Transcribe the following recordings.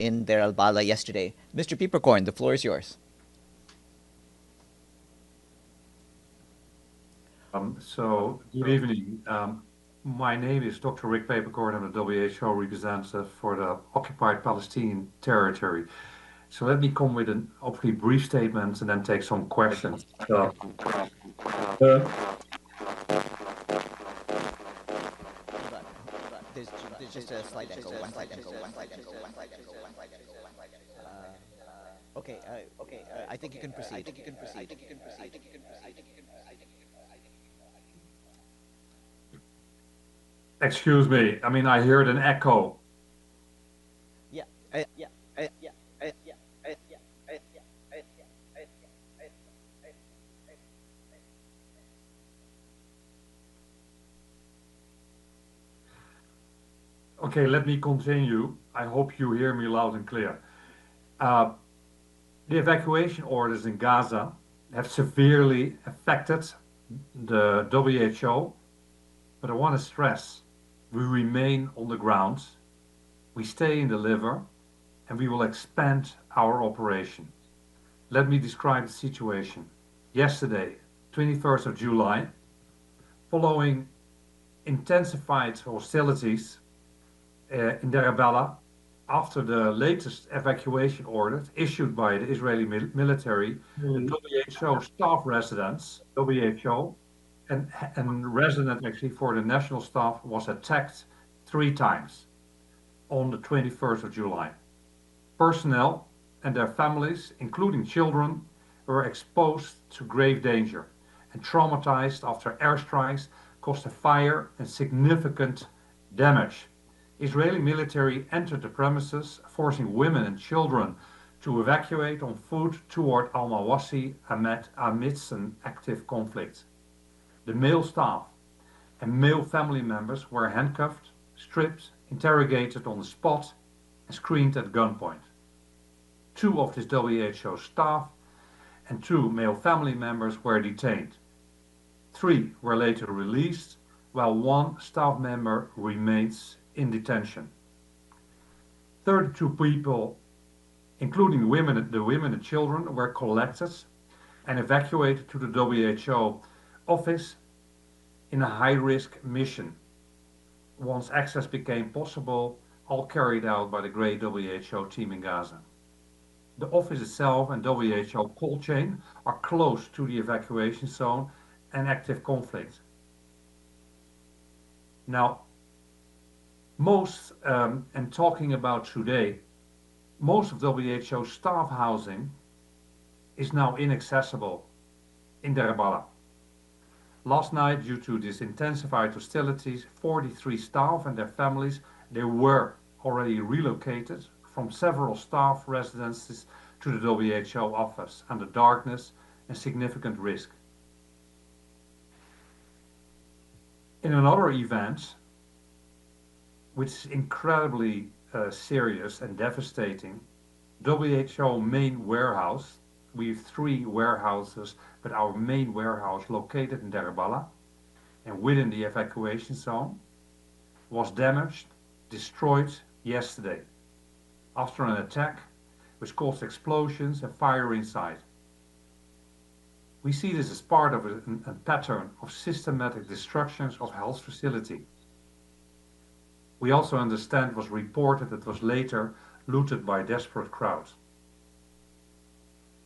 in Deir al-Balah yesterday. Mr. Peppercorn, the floor is yours. Good evening. My name is Dr. Rick Papercorn. I'm the WHO representative for the occupied Palestinian territory. So let me come with an hopefully brief statement and then take some questions. Uh, There's just a slight echo. One second. Okay, I think you can proceed. Excuse me. I mean, I heard an echo. Yeah. Okay, let me continue. I hope you hear me loud and clear. Uh, the evacuation orders in Gaza have severely affected the WHO, but I want to stress we remain on the ground, we stay and deliver, and we will expand our operation. Let me describe the situation. Yesterday, 21st of July, following intensified hostilities in Deir al-Balah, after the latest evacuation orders issued by the Israeli military, the WHO staff residence, WHO, and resident actually for the national staff was attacked 3 times on the 21st of July. Personnel and their families, including children, were exposed to grave danger and traumatized after airstrikes caused a fire and significant damage. Israeli military entered the premises, forcing women and children to evacuate on foot toward al-Mawasi amidst an active conflict. The male staff and male family members were handcuffed, stripped, interrogated on the spot, and screened at gunpoint. 2 of this WHO staff and 2 male family members were detained. 3 were later released, while 1 staff member remains in detention. 32 people, including the women and children, were collected and evacuated to the WHO office in a high-risk mission. Once access became possible, all carried out by the great WHO team in Gaza. The office itself and WHO cold chain are close to the evacuation zone and active conflict. Now, and talking about today, most of WHO staff housing is now inaccessible in Deir al-Balah. Last night, due to these intensified hostilities, 43 staff and their families, they were already relocated from several staff residences to the WHO office under darkness and significant risk. In another event, which is incredibly serious and devastating, WHO main warehouse, we have 3 warehouses, but our main warehouse located in Deir al-Balah and within the evacuation zone was damaged, destroyed yesterday after an attack which caused explosions and fire inside. We see this as part of a pattern of systematic destructions of health facility. We also understand was reported that was later looted by desperate crowds.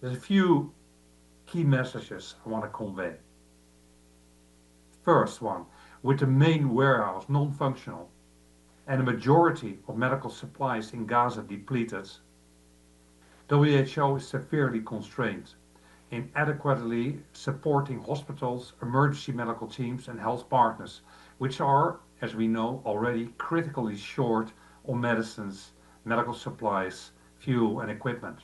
There's a few key messages I want to convey. First one, with the main warehouse non-functional and a majority of medical supplies in Gaza depleted, WHO is severely constrained in adequately supporting hospitals, emergency medical teams and health partners, which are, as we know, already critically short on medicines, medical supplies, fuel and equipment.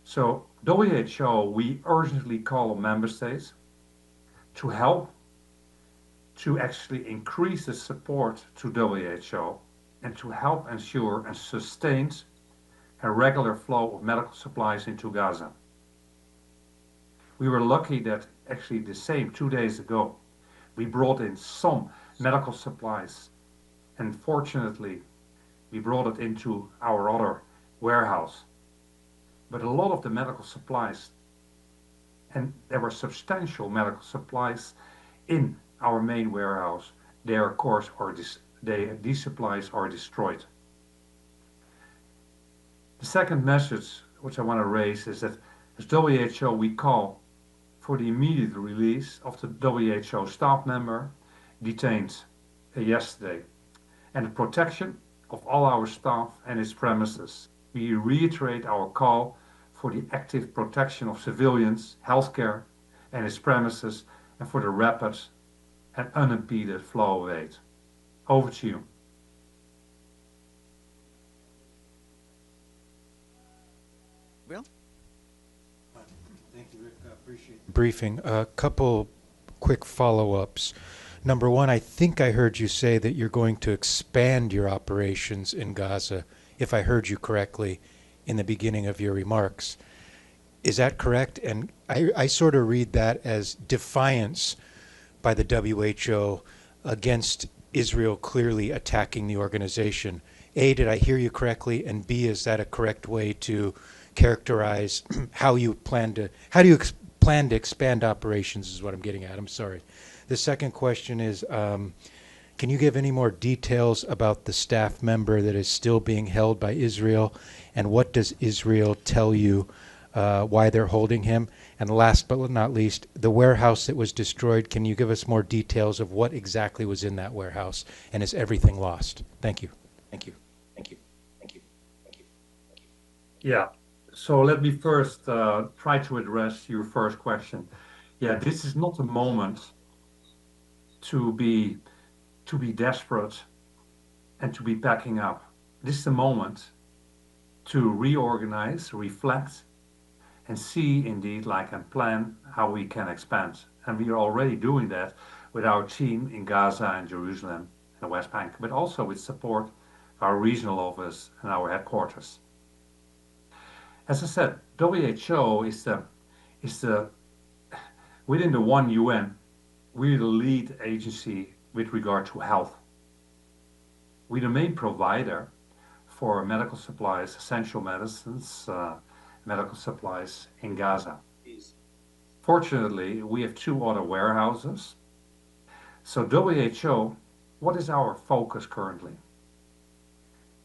So WHO, we urgently call on member states to help to actually increase the support to WHO and to help ensure a sustained and regular flow of medical supplies into Gaza. We were lucky that actually the same 2 days ago, we brought in some medical supplies and fortunately We brought it into our other warehouse. But a lot of the medical supplies, and there were substantial medical supplies in our main warehouse, they of course these supplies are destroyed. The second message which I want to raise is that as WHO we call for the immediate release of the WHO staff member detained yesterday and the protection of all our staff and its premises. We reiterate our call for the active protection of civilians, healthcare and its premises, and for the rapid and unimpeded flow of aid. Over to you. Will? Thank you, Rick. I appreciate the briefing. A couple quick follow-ups. Number one, I think I heard you say that you're going to expand your operations in Gaza, if I heard you correctly in the beginning of your remarks. Is that correct? And I sort of read that as defiance by the WHO against Israel clearly attacking the organization. A, did I hear you correctly? And B, is that a correct way to characterize how do you plan to expand operations is what I'm getting at. I'm sorry. The second question is, can you give any more details about the staff member that is still being held by Israel, and what does Israel tell you why they're holding him? And last but not least, the warehouse that was destroyed, can you give us more details of what exactly was in that warehouse, and is everything lost? Thank you. Thank you. Thank you. Thank you. Thank you. Thank you. Yeah, so let me first try to address your first question. Yeah, this is not a moment to be desperate and to be packing up. This is a moment to reorganize, reflect, and see indeed, and plan how we can expand. And we are already doing that with our team in Gaza and Jerusalem and the West Bank, but also with support of our regional office and our headquarters. As I said, WHO is the within the one UN, we're the lead agency with regard to health. We're the main provider for medical supplies, essential medicines, medical supplies in Gaza. Fortunately, we have two other warehouses. So WHO, what is our focus currently?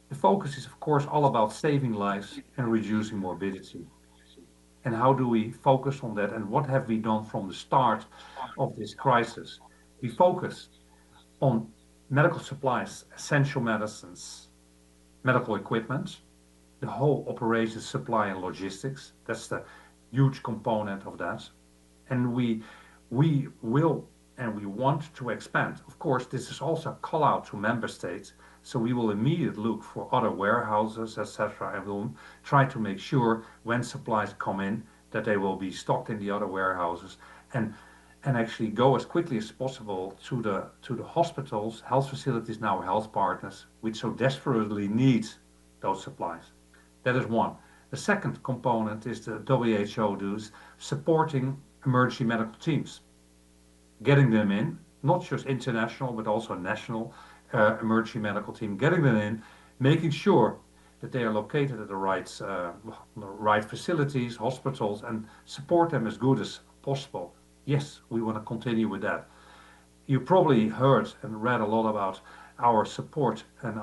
The focus is of course all about saving lives and reducing morbidity. And how do we focus on that, and what have we done from the start of this crisis? We focus on medical supplies, essential medicines, medical equipment, the whole operations, supply and logistics. That's the huge component of that. And we will and we want to expand. Of course, this is also a call out to member states. So we will immediately look for other warehouses, etc. And we'll try to make sure when supplies come in that they will be stocked in the other warehouses, and actually go as quickly as possible to the hospitals, health facilities, now health partners, which so desperately need those supplies. That is one. The second component is the WHO does supporting emergency medical teams, getting them in, not just international but also national emergency medical team, getting them in, making sure that they are located at the right facilities, hospitals, and support them as good as possible. Yes, we want to continue with that. You probably heard and read a lot about our support and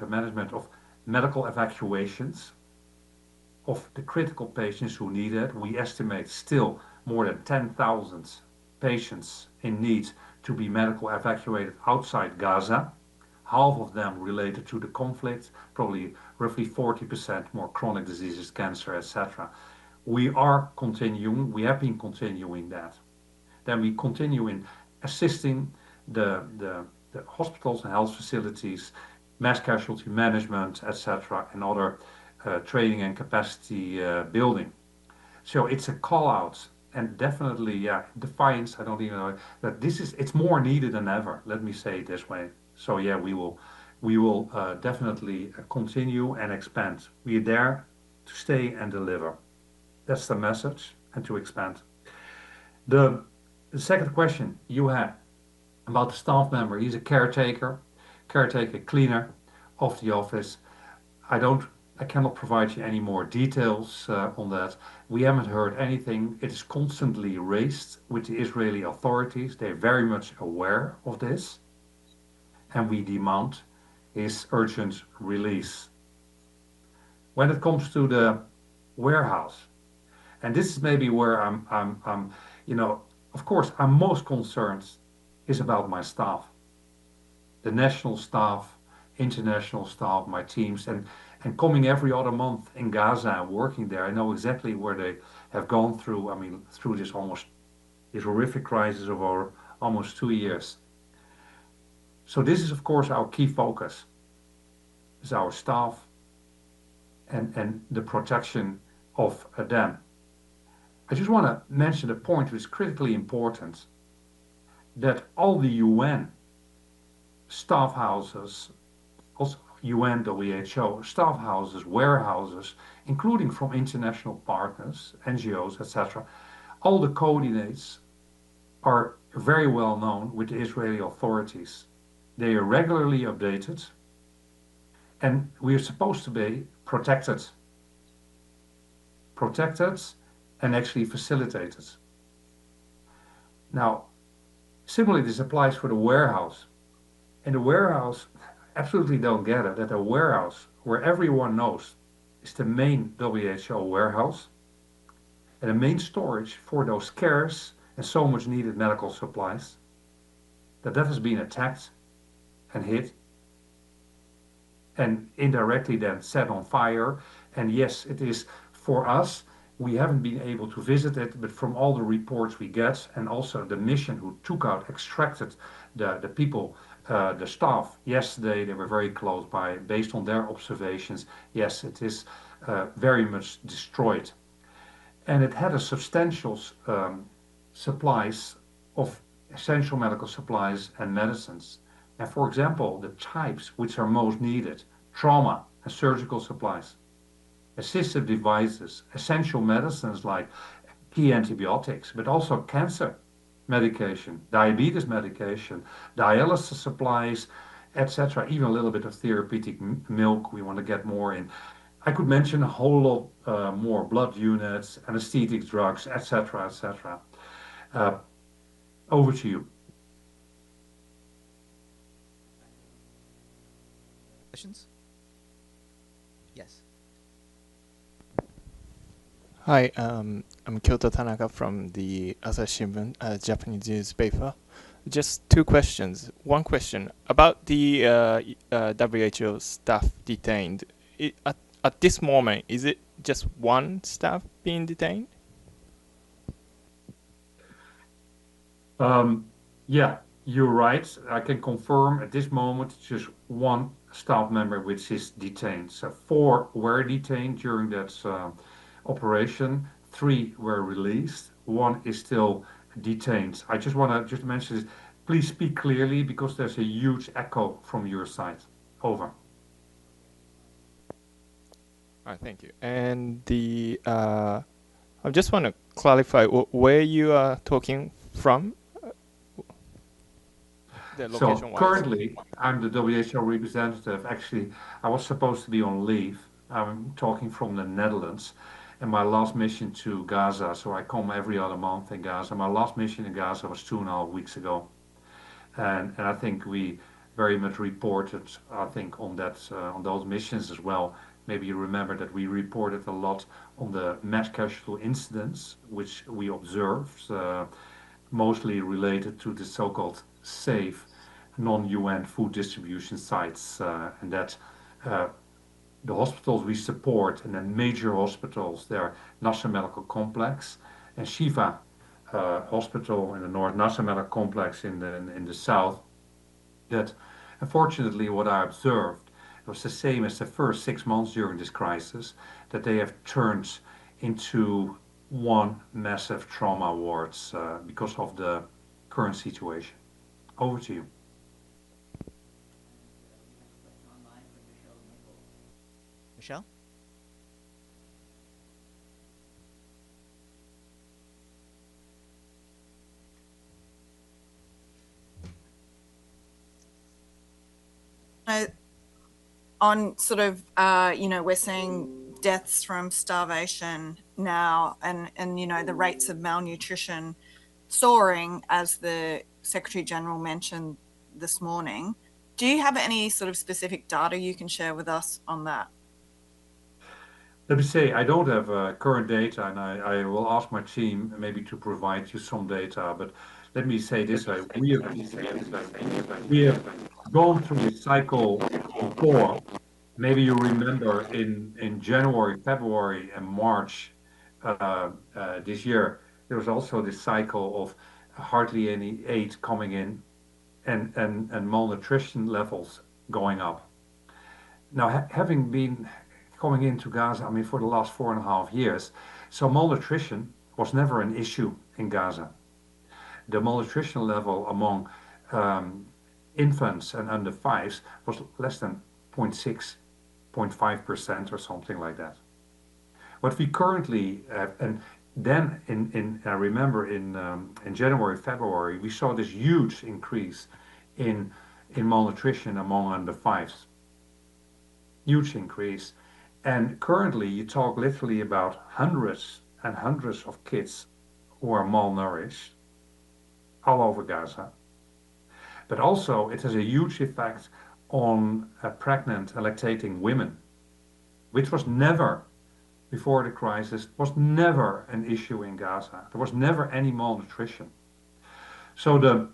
management of medical evacuations of the critical patients who need it. We estimate still more than 10,000 patients in need to be medical evacuated outside Gaza. Half of them related to the conflict, probably roughly 40% more chronic diseases, cancer, etc. We have been continuing that. Then we continue in assisting the hospitals and health facilities, mass casualty management, etc., and other training and capacity building. So it's a call out, and definitely, defiance, I don't even know, that it's more needed than ever, let me say it this way. So yeah, we will definitely continue and expand. We are there to stay and deliver. That's the message, and to expand. The second question you had about the staff member, he's a caretaker cleaner of the office. I cannot provide you any more details on that. We haven't heard anything. It is constantly raised with the Israeli authorities. They're very much aware of this, and we demand his urgent release. When it comes to the warehouse, and this is maybe where of course, I'm most concerned is about my staff, the national staff, international staff, my teams, and coming every other month in Gaza and working there. I know exactly where they have gone through. I mean, through this horrific crisis of over almost 2 years. So this is, of course, our key focus, is our staff and the protection of them. I just want to mention a point which is critically important, that all the UN staff houses, also UN, WHO, staff houses, warehouses, including from international partners, NGOs, etc., all the coordinates are very well known with the Israeli authorities. They are regularly updated, and we are supposed to be protected and actually facilitated. Now, similarly, this applies for the warehouse. In the warehouse, absolutely don't get it, that a warehouse where everyone knows is the main WHO warehouse and the main storage for those scarce and so much needed medical supplies, that has been attacked and hit and indirectly then set on fire. And yes, it is for us, we haven't been able to visit it, but from all the reports we get, and also the mission who extracted the people, the staff yesterday, they were very close by, based on their observations. Yes, it is very much destroyed. And it had a substantial supplies of essential medical supplies and medicines. And for example, the types which are most needed, trauma and surgical supplies, assistive devices, essential medicines like key antibiotics, but also cancer medication, diabetes medication, dialysis supplies, etc. Even a little bit of therapeutic milk we want to get more in. I could mention a whole lot more, blood units, anesthetic drugs, etc., etc. Over to you. Questions? Yes. Hi, I'm Kyoto Tanaka from the Asahi Shimbun, a Japanese newspaper. Just two questions. One question about the WHO staff detained. At this moment, is it just one staff being detained? Yeah, you're right. I can confirm at this moment just one staff member which is detained. So 4 were detained during that operation. 3 were released. 1 is still detained. I just want to mention this. Please speak clearly because there's a huge echo from your side. Over. All right, thank you. And I just want to clarify where you are talking from. So currently, I'm the WHO representative. Actually, I was supposed to be on leave. I'm talking from the Netherlands, and my last mission to Gaza. So I come every other month in Gaza. My last mission in Gaza was 2.5 weeks ago, and I think we very much reported. I think on that on those missions as well. Maybe you remember that we reported a lot on the mass casualty incidents which we observed, mostly related to the so-called safe non-UN food distribution sites, and that the hospitals we support, and then major hospitals, they're Nasser Medical Complex and Shifa Hospital in the north, Nasser Medical Complex in the south, that unfortunately what I observed was the same as the first 6 months during this crisis, that they have turned into one massive trauma wards because of the current situation. Over to you. Michelle? on sort of, we're seeing deaths from starvation now and the rates of malnutrition soaring, as the Secretary General mentioned this morning. Do you have any sort of specific data you can share with us on that? Let me say, I don't have current data, and I will ask my team maybe to provide you some data, but let me say this way. We have gone through this cycle before. Maybe you remember in January, February, and March this year, there was also this cycle of hardly any aid coming in and malnutrition levels going up. Now, having been coming into Gaza, I mean, for the last 4.5 years, so malnutrition was never an issue in Gaza. The malnutrition level among infants and under fives was less than 0.6, 0.5% or something like that. What we currently have, and then I remember in January, February, we saw this huge increase in malnutrition among under fives. Huge increase. And currently you talk literally about hundreds and hundreds of kids who are malnourished all over Gaza. But also it has a huge effect on pregnant and lactating women, which was never, before the crisis, was never an issue in Gaza. There was never any malnutrition. So the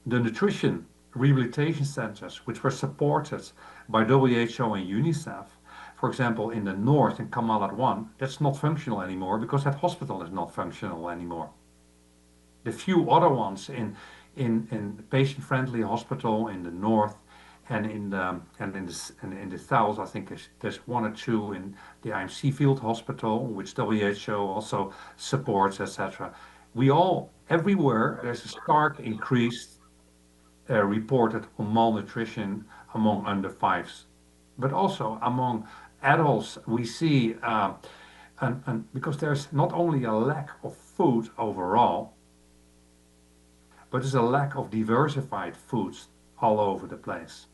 nutrition rehabilitation centers, which were supported by WHO and UNICEF, for example, in the north, in Kamal Adwan, that's not functional anymore because that hospital is not functional anymore. The few other ones in patient-friendly hospital in the north and in the south, I think there's one or two in the IMC Field Hospital, which WHO also supports, etc. Everywhere, there's a stark increase reported on malnutrition among under fives, but also among adults. We see, and because there's not only a lack of food overall, but there's a lack of diversified foods all over the place.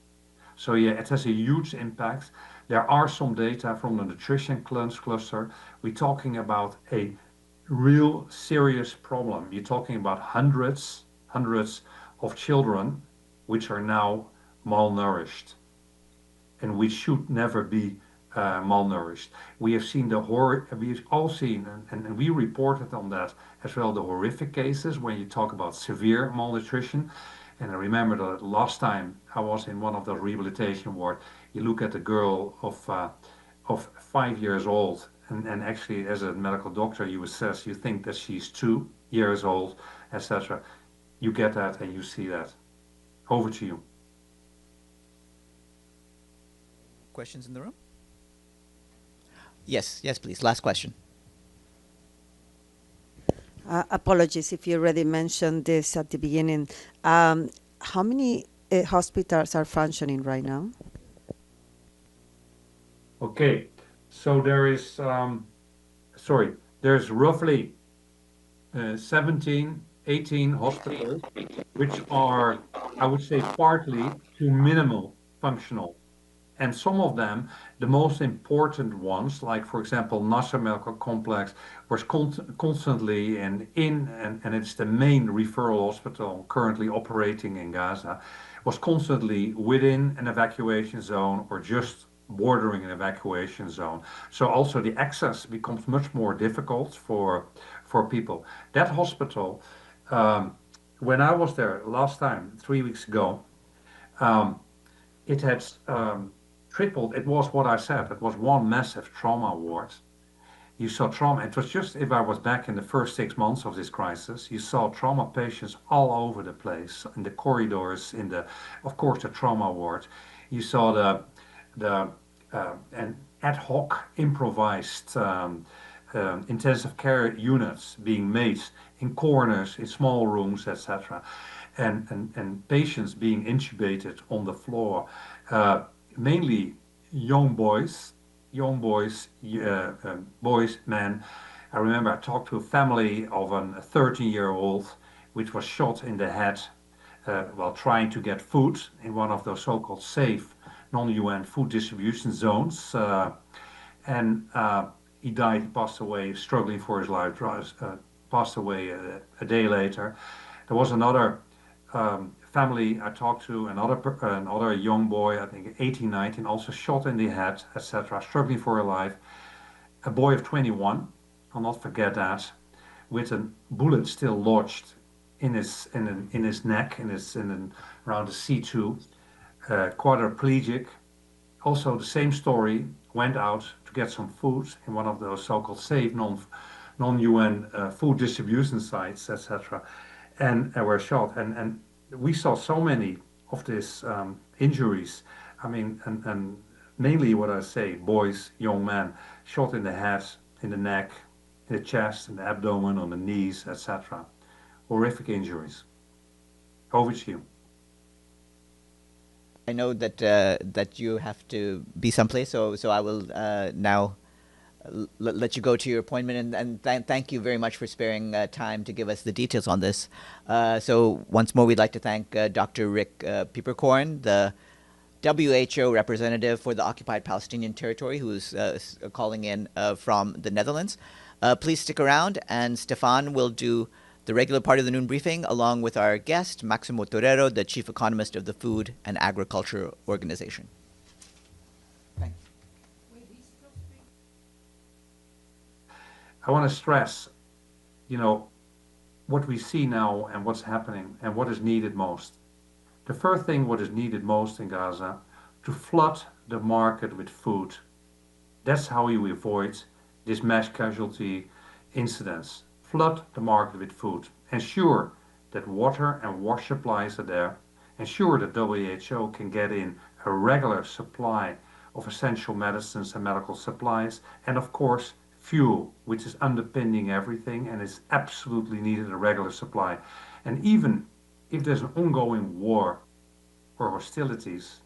So yeah, it has a huge impact. There are some data from the nutrition cluster. We're talking about a real serious problem. You're talking about hundreds of children which are now malnourished and which should never be malnourished. We have seen we've all seen, and we reported on that as well, the horrific cases when you talk about severe malnutrition. And I remember the last time I was in one of those rehabilitation wards, you look at a girl of 5 years old, and actually as a medical doctor you assess, you think that she's 2 years old, etc. You get that and you see that. Over to you. Questions in the room? Yes, please. Last question. Apologies if you already mentioned this at the beginning. How many hospitals are functioning right now? Okay, so there's roughly 17, 18 hospitals, which are, I would say, partly to minimal functional. And some of them, the most important ones, like for example, Nasser Medical Complex, was constantly and it's the main referral hospital currently operating in Gaza, was constantly within an evacuation zone or just bordering an evacuation zone. So also the access becomes much more difficult for people. That hospital, when I was there last time, 3 weeks ago, it had tripled. It was what I said. It was one massive trauma ward. You saw trauma. It was just, if I was back in the first 6 months of this crisis, you saw trauma patients all over the place, in the corridors, of course, the trauma ward. You saw an ad hoc improvised intensive care units being made in corners, in small rooms, etc. And patients being intubated on the floor. Mainly young boys, men. I remember I talked to a family of a 13-year-old which was shot in the head while trying to get food in one of those so-called safe non-UN food distribution zones. And he died, he passed away, struggling for his life, passed away a day later. There was another family I talked to, another young boy, I think 18, 19, also shot in the head, etc., struggling for his life. A boy of 21, I'll not forget that, with a bullet still lodged in his neck, around the C2, quadriplegic. Also, the same story, went out to get some food in one of those so-called safe non-UN food distribution sites, etc., and were shot. And we saw so many of these injuries. I mean, and mainly what I say, boys, young men, shot in the head, in the neck, in the chest, in the abdomen, on the knees, etc. Horrific injuries. Over to you. I know that you have to be someplace, so I will now let you go to your appointment, and thank you very much for sparing time to give us the details on this. So once more, we'd like to thank Dr. Rick Pieperkorn, the WHO representative for the occupied Palestinian territory, who's calling in from the Netherlands. Please stick around, and Stephane will do the regular part of the noon briefing, along with our guest, Maximo Torero, the chief economist of the Food and Agriculture Organization. Thanks. I want to stress, what we see now and what's happening and what is needed most. The first thing, what is needed most in Gaza, to flood the market with food. That's how you avoid this mass casualty incidents. Flood the market with food. Ensure that water and wash supplies are there. Ensure that WHO can get in a regular supply of essential medicines and medical supplies. And of course, fuel, which is underpinning everything and is absolutely needed, a regular supply. And even if there's an ongoing war or hostilities,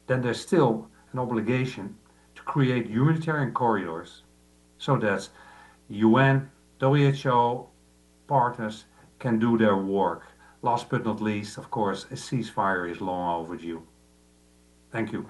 then there's still an obligation to create humanitarian corridors so that UN, WHO, partners can do their work. Last but not least, of course, a ceasefire is long overdue. Thank you.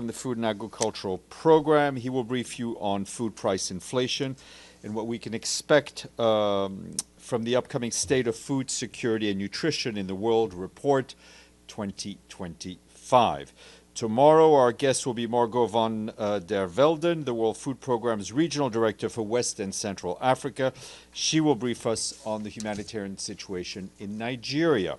The Food and Agricultural Program. He will brief you on food price inflation and what we can expect from the upcoming State of Food Security and Nutrition in the World Report 2025. Tomorrow, our guest will be Margot van der Velden, the World Food Programme's Regional Director for West and Central Africa. She will brief us on the humanitarian situation in Nigeria.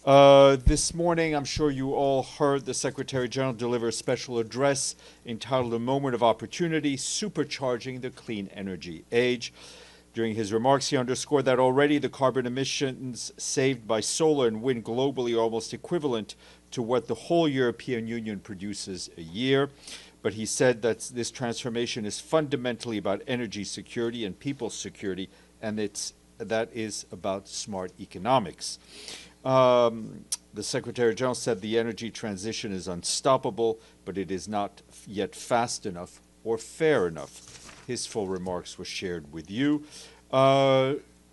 This morning, I'm sure you all heard the Secretary General deliver a special address entitled A Moment of Opportunity, Supercharging the Clean Energy Age. During his remarks, he underscored that already the carbon emissions saved by solar and wind globally are almost equivalent to what the whole European Union produces a year. But he said that this transformation is fundamentally about energy security and people's security, and that is about smart economics. The Secretary General said the energy transition is unstoppable, but it is not yet fast enough or fair enough. His full remarks were shared with you.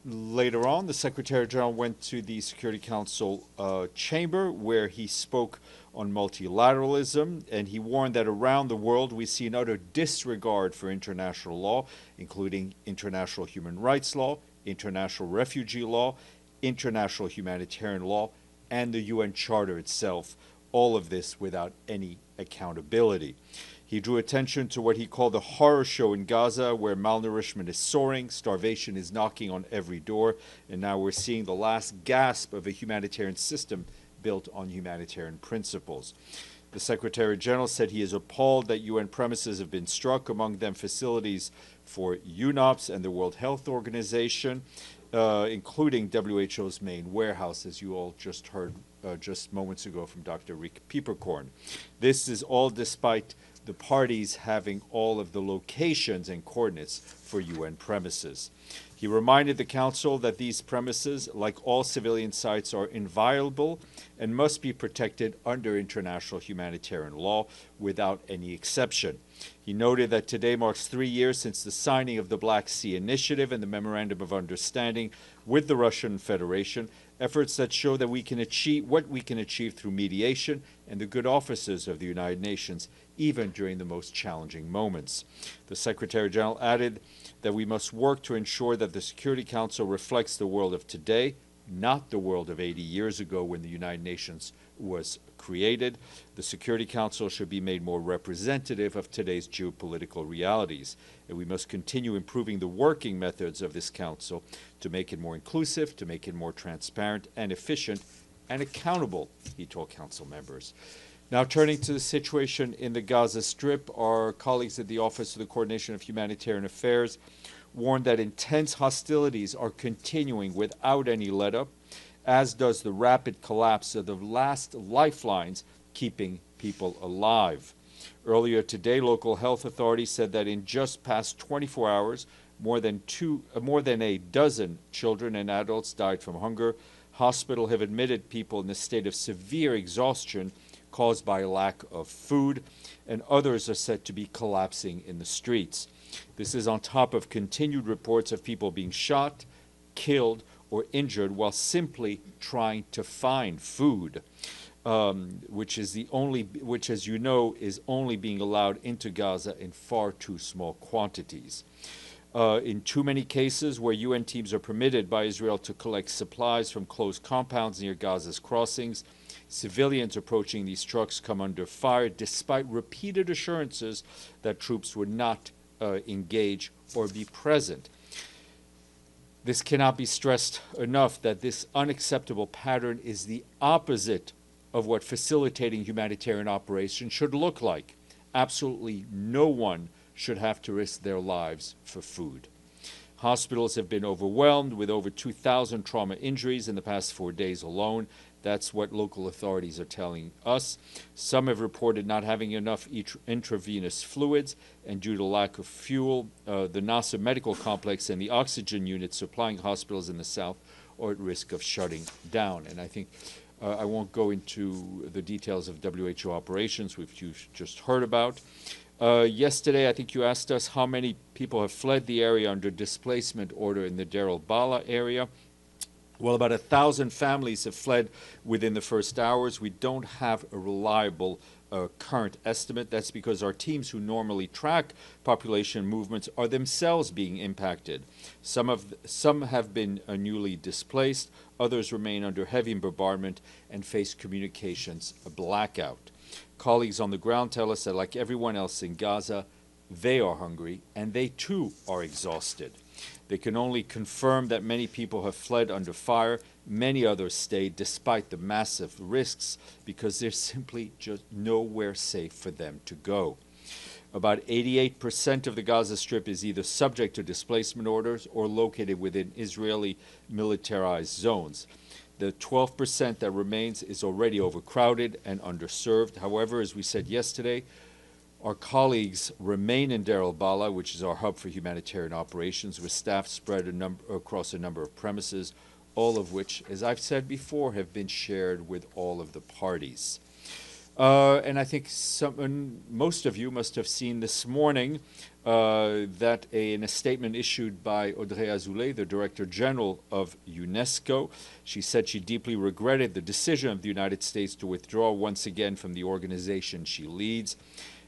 Later on, the Secretary General went to the Security Council chamber where he spoke on multilateralism, and he warned that around the world we see an utter disregard for international law, including international human rights law, international refugee law, international humanitarian law, and the UN Charter itself, all of this without any accountability. He drew attention to what he called the horror show in Gaza, where malnourishment is soaring, starvation is knocking on every door, and now we're seeing the last gasp of a humanitarian system built on humanitarian principles. The Secretary General said he is appalled that UN premises have been struck, among them facilities for UNOPS and the World Health Organization, including WHO's main warehouse, as you all just heard just moments ago from Dr. Rick Pieperkorn. This is all despite the parties having all of the locations and coordinates for UN premises. He reminded the Council that these premises, like all civilian sites, are inviolable and must be protected under international humanitarian law without any exception. He noted that today marks 3 years since the signing of the Black Sea Initiative and the Memorandum of Understanding with the Russian Federation, efforts that show that we can achieve what we can achieve through mediation and the good offices of the United Nations, even during the most challenging moments. The Secretary General added that we must work to ensure that the Security Council reflects the world of today, not the world of 80 years ago when the United Nations was created. The Security Council should be made more representative of today's geopolitical realities, and we must continue improving the working methods of this Council to make it more inclusive, to make it more transparent and efficient and accountable, he told Council members. Now, turning to the situation in the Gaza Strip, our colleagues at the Office of the Coordination of Humanitarian Affairs warned that intense hostilities are continuing without any let-up, as does the rapid collapse of the last lifelines keeping people alive. Earlier today, local health authorities said that in just past 24 hours, more than a dozen children and adults died from hunger. Hospitals have admitted people in a state of severe exhaustion caused by lack of food, and others are said to be collapsing in the streets. This is on top of continued reports of people being shot, killed, or injured while simply trying to find food, which, as you know, is only being allowed into Gaza in far too small quantities. In too many cases where UN teams are permitted by Israel to collect supplies from closed compounds near Gaza's crossings, civilians approaching these trucks come under fire despite repeated assurances that troops would not engage or be present. This cannot be stressed enough that this unacceptable pattern is the opposite of what facilitating humanitarian operations should look like. Absolutely no one should have to risk their lives for food. Hospitals have been overwhelmed with over 2,000 trauma injuries in the past 4 days alone. That's what local authorities are telling us. Some have reported not having enough intravenous fluids, and due to lack of fuel, the Nasser Medical Complex and the oxygen units supplying hospitals in the south are at risk of shutting down. And I think I won't go into the details of WHO operations, which you've just heard about. Yesterday, I think you asked us how many people have fled the area under displacement order in the Deir al-Balah area. Well, about 1,000 families have fled within the first hours. We don't have a reliable current estimate. That's because our teams who normally track population movements are themselves being impacted. Some have been newly displaced. Others remain under heavy bombardment and face communications blackout. Colleagues on the ground tell us that, like everyone else in Gaza, they are hungry and they too are exhausted. They can only confirm that many people have fled under fire. Many others stayed despite the massive risks because there's simply just nowhere safe for them to go. About 88% of the Gaza Strip is either subject to displacement orders or located within Israeli militarized zones. The 12% that remains is already overcrowded and underserved. However, as we said yesterday, our colleagues remain in Deir al-Balah, which is our hub for humanitarian operations, with staff spread across a number of premises all of which, as I've said before, have been shared with all of the parties. And I think most of you must have seen this morning that in a statement issued by Audrey Azoulay, the Director General of UNESCO, she said she deeply regretted the decision of the United States to withdraw once again from the organization she leads.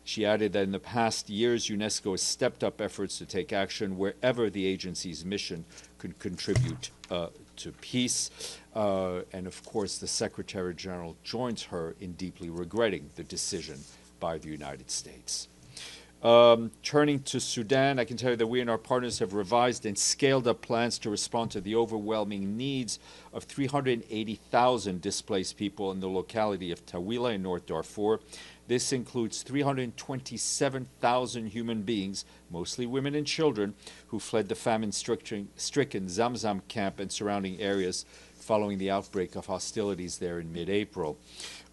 She added that in the past years, UNESCO has stepped up efforts to take action wherever the agency's mission could contribute to peace. And of course, the Secretary General joins her in deeply regretting the decision by the United States. Turning to Sudan, I can tell you that we and our partners have revised and scaled up plans to respond to the overwhelming needs of 380,000 displaced people in the locality of Tawila in North Darfur. This includes 327,000 human beings, mostly women and children, who fled the famine-stricken Zamzam camp and surrounding areas following the outbreak of hostilities there in mid-April.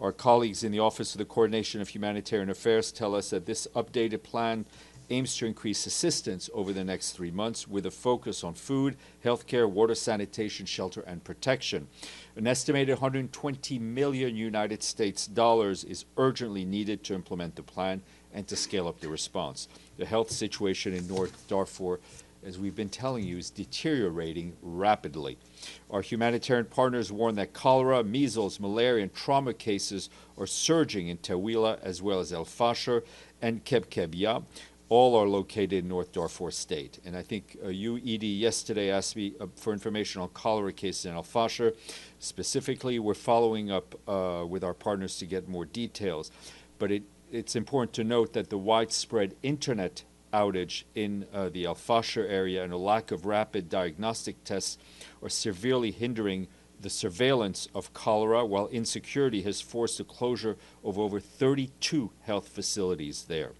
Our colleagues in the Office of the Coordination of Humanitarian Affairs tell us that this updated plan aims to increase assistance over the next 3 months with a focus on food, healthcare, water, sanitation, shelter, and protection. An estimated 120 million United States dollars is urgently needed to implement the plan and to scale up the response. The health situation in North Darfur, as we've been telling you, is deteriorating rapidly. Our humanitarian partners warn that cholera, measles, malaria, and trauma cases are surging in Tawila as well as El Fasher and Kebkebia. All are located in North Darfur State. And I think you, Edie, yesterday asked me for information on cholera cases in Al Fasher. Specifically, we're following up with our partners to get more details. But it's important to note that the widespread internet outage in the Al Fasher area and a lack of rapid diagnostic tests are severely hindering the surveillance of cholera, while insecurity has forced the closure of over 32 health facilities there.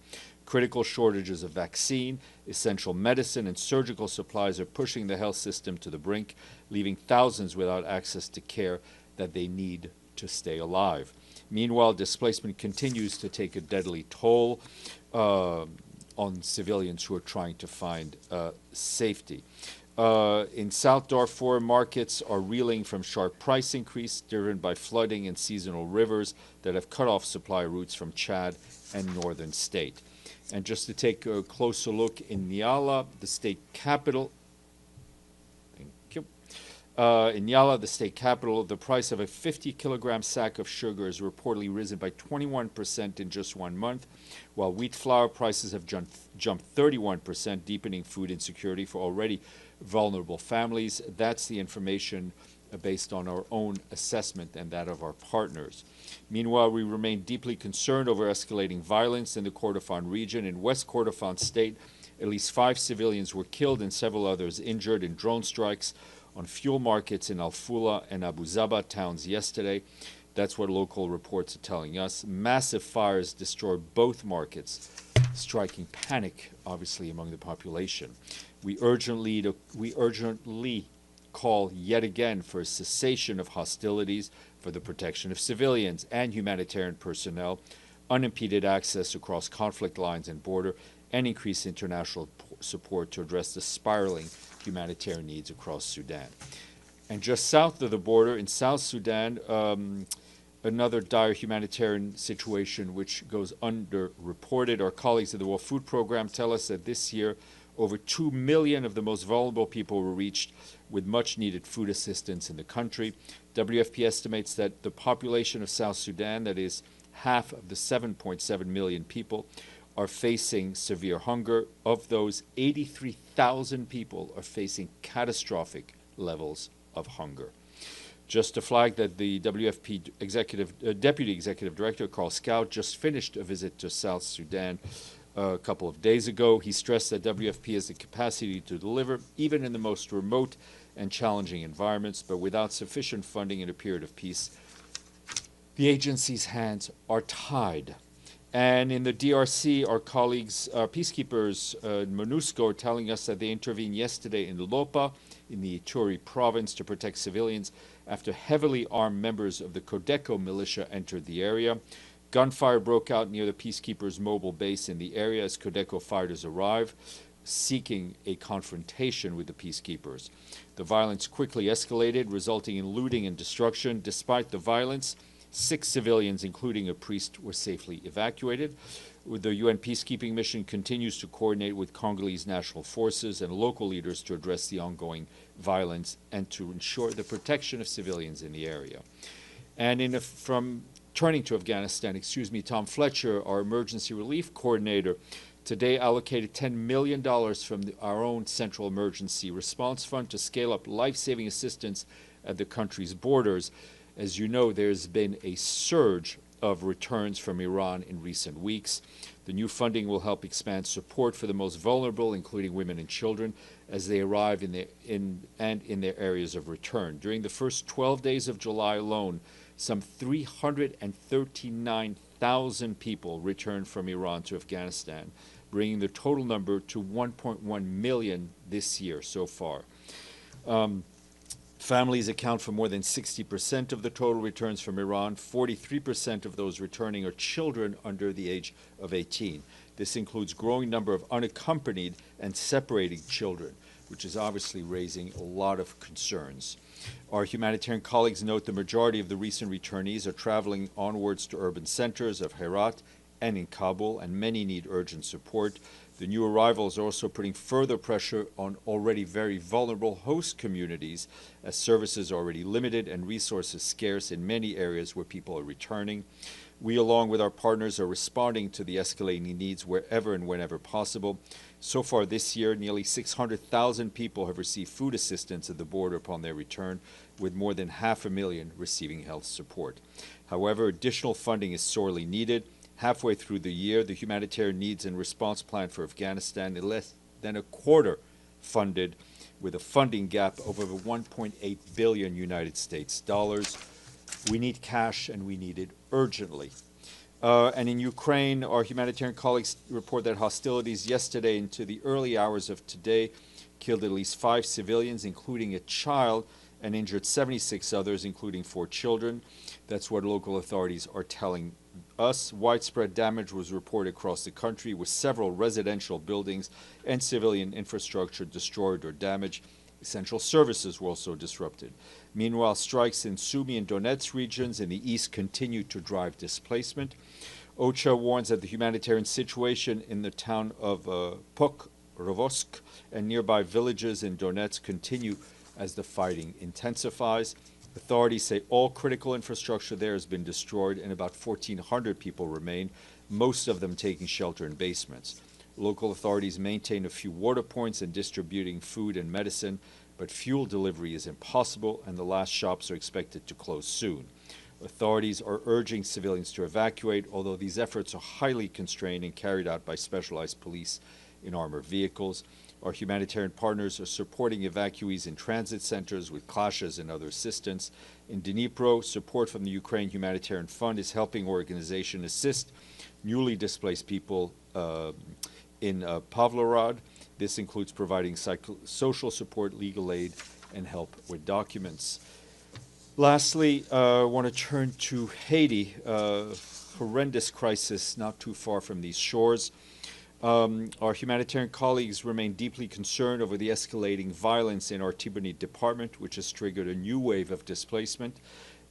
Critical shortages of vaccine, essential medicine, and surgical supplies are pushing the health system to the brink, leaving thousands without access to care that they need to stay alive. Meanwhile, displacement continues to take a deadly toll on civilians who are trying to find safety. In South Darfur, markets are reeling from sharp price increase driven by flooding and seasonal rivers that have cut off supply routes from Chad and northern state. And just to take a closer look in Nyala, the state capital, in Nyala, the state capital, the price of a 50-kilogram sack of sugar has reportedly risen by 21% in just 1 month, while wheat flour prices have jumped 31%, deepening food insecurity for already vulnerable families. That's the information based on our own assessment and that of our partners. Meanwhile, we remain deeply concerned over escalating violence in the Kordofan region. In West Kordofan state, at least 5 civilians were killed and several others injured in drone strikes on fuel markets in Al Fula and Abu Zaba towns yesterday. That's what local reports are telling us. Massive fires destroyed both markets, striking panic, obviously, among the population. We urgently call yet again for a cessation of hostilities, for the protection of civilians and humanitarian personnel, unimpeded access across conflict lines and border, and increased international support to address the spiraling humanitarian needs across Sudan. And just south of the border, in South Sudan, another dire humanitarian situation which goes underreported. Our colleagues at the World Food Program tell us that this year, over 2 million of the most vulnerable people were reached with much-needed food assistance in the country. WFP estimates that the population of South Sudan, that is half of the 7.7 million people, are facing severe hunger. Of those, 83,000 people are facing catastrophic levels of hunger. Just to flag that the WFP Deputy Executive Director, Carl Scout, just finished a visit to South Sudan a couple of days ago. He stressed that WFP has the capacity to deliver even in the most remote and challenging environments, but without sufficient funding in a period of peace, the agency's hands are tied. And in the DRC, our colleagues, peacekeepers in MONUSCO, are telling us that they intervened yesterday in Lopa, in the Ituri province, to protect civilians after heavily armed members of the Codeco militia entered the area. Gunfire broke out near the peacekeepers' mobile base in the area as Codeco fighters arrived. seeking a confrontation with the peacekeepers. The violence quickly escalated, resulting in looting and destruction. Despite the violence, 6 civilians, including a priest, were safely evacuated. The UN peacekeeping mission continues to coordinate with Congolese national forces and local leaders to address the ongoing violence and to ensure the protection of civilians in the area. And from turning to Afghanistan, Tom Fletcher, our emergency relief coordinator, today allocated $10 million from our own Central Emergency Response Fund to scale up life-saving assistance at the country's borders. As you know, there's been a surge of returns from Iran in recent weeks. The new funding will help expand support for the most vulnerable, including women and children, as they arrive in their areas of return. During the first 12 days of July alone, some 339,000 people returned from Iran to Afghanistan, bringing the total number to 1.1 million this year so far. Families account for more than 60% of the total returns from Iran. 43% of those returning are children under the age of 18. This includes a growing number of unaccompanied and separating children, which is obviously raising a lot of concerns. Our humanitarian colleagues note the majority of the recent returnees are traveling onwards to urban centers of Herat and in Kabul, and many need urgent support. The new arrivals are also putting further pressure on already very vulnerable host communities, as services are already limited and resources scarce in many areas where people are returning. We, along with our partners, are responding to the escalating needs wherever and whenever possible. So far this year, nearly 600,000 people have received food assistance at the border upon their return, with more than 500,000 receiving health support. However, additional funding is sorely needed. Halfway through the year, the Humanitarian Needs and Response Plan for Afghanistan is less than a quarter funded, with a funding gap of over 1.8 billion United States dollars. We need cash, and we need it urgently. And in Ukraine, our humanitarian colleagues report that hostilities yesterday into the early hours of today killed at least 5 civilians, including a child, and injured 76 others, including 4 children. That's what local authorities are telling us. Widespread damage was reported across the country, with several residential buildings and civilian infrastructure destroyed or damaged. Essential services were also disrupted. Meanwhile, strikes in Sumy and Donetsk regions in the east continue to drive displacement. OCHA warns that the humanitarian situation in the town of Pokrovsk and nearby villages in Donetsk continue as the fighting intensifies. Authorities say all critical infrastructure there has been destroyed and about 1,400 people remain, most of them taking shelter in basements. Local authorities maintain a few water points and distributing food and medicine, but fuel delivery is impossible and the last shops are expected to close soon. Authorities are urging civilians to evacuate, although these efforts are highly constrained and carried out by specialized police in armored vehicles. Our humanitarian partners are supporting evacuees in transit centers with clashes and other assistance. In Dnipro, support from the Ukraine Humanitarian Fund is helping organizations assist newly displaced people in Pavlorad. This includes providing social support, legal aid, and help with documents. Lastly, I want to turn to Haiti, horrendous crisis not too far from these shores. Our humanitarian colleagues remain deeply concerned over the escalating violence in our Tibonite department, which has triggered a new wave of displacement.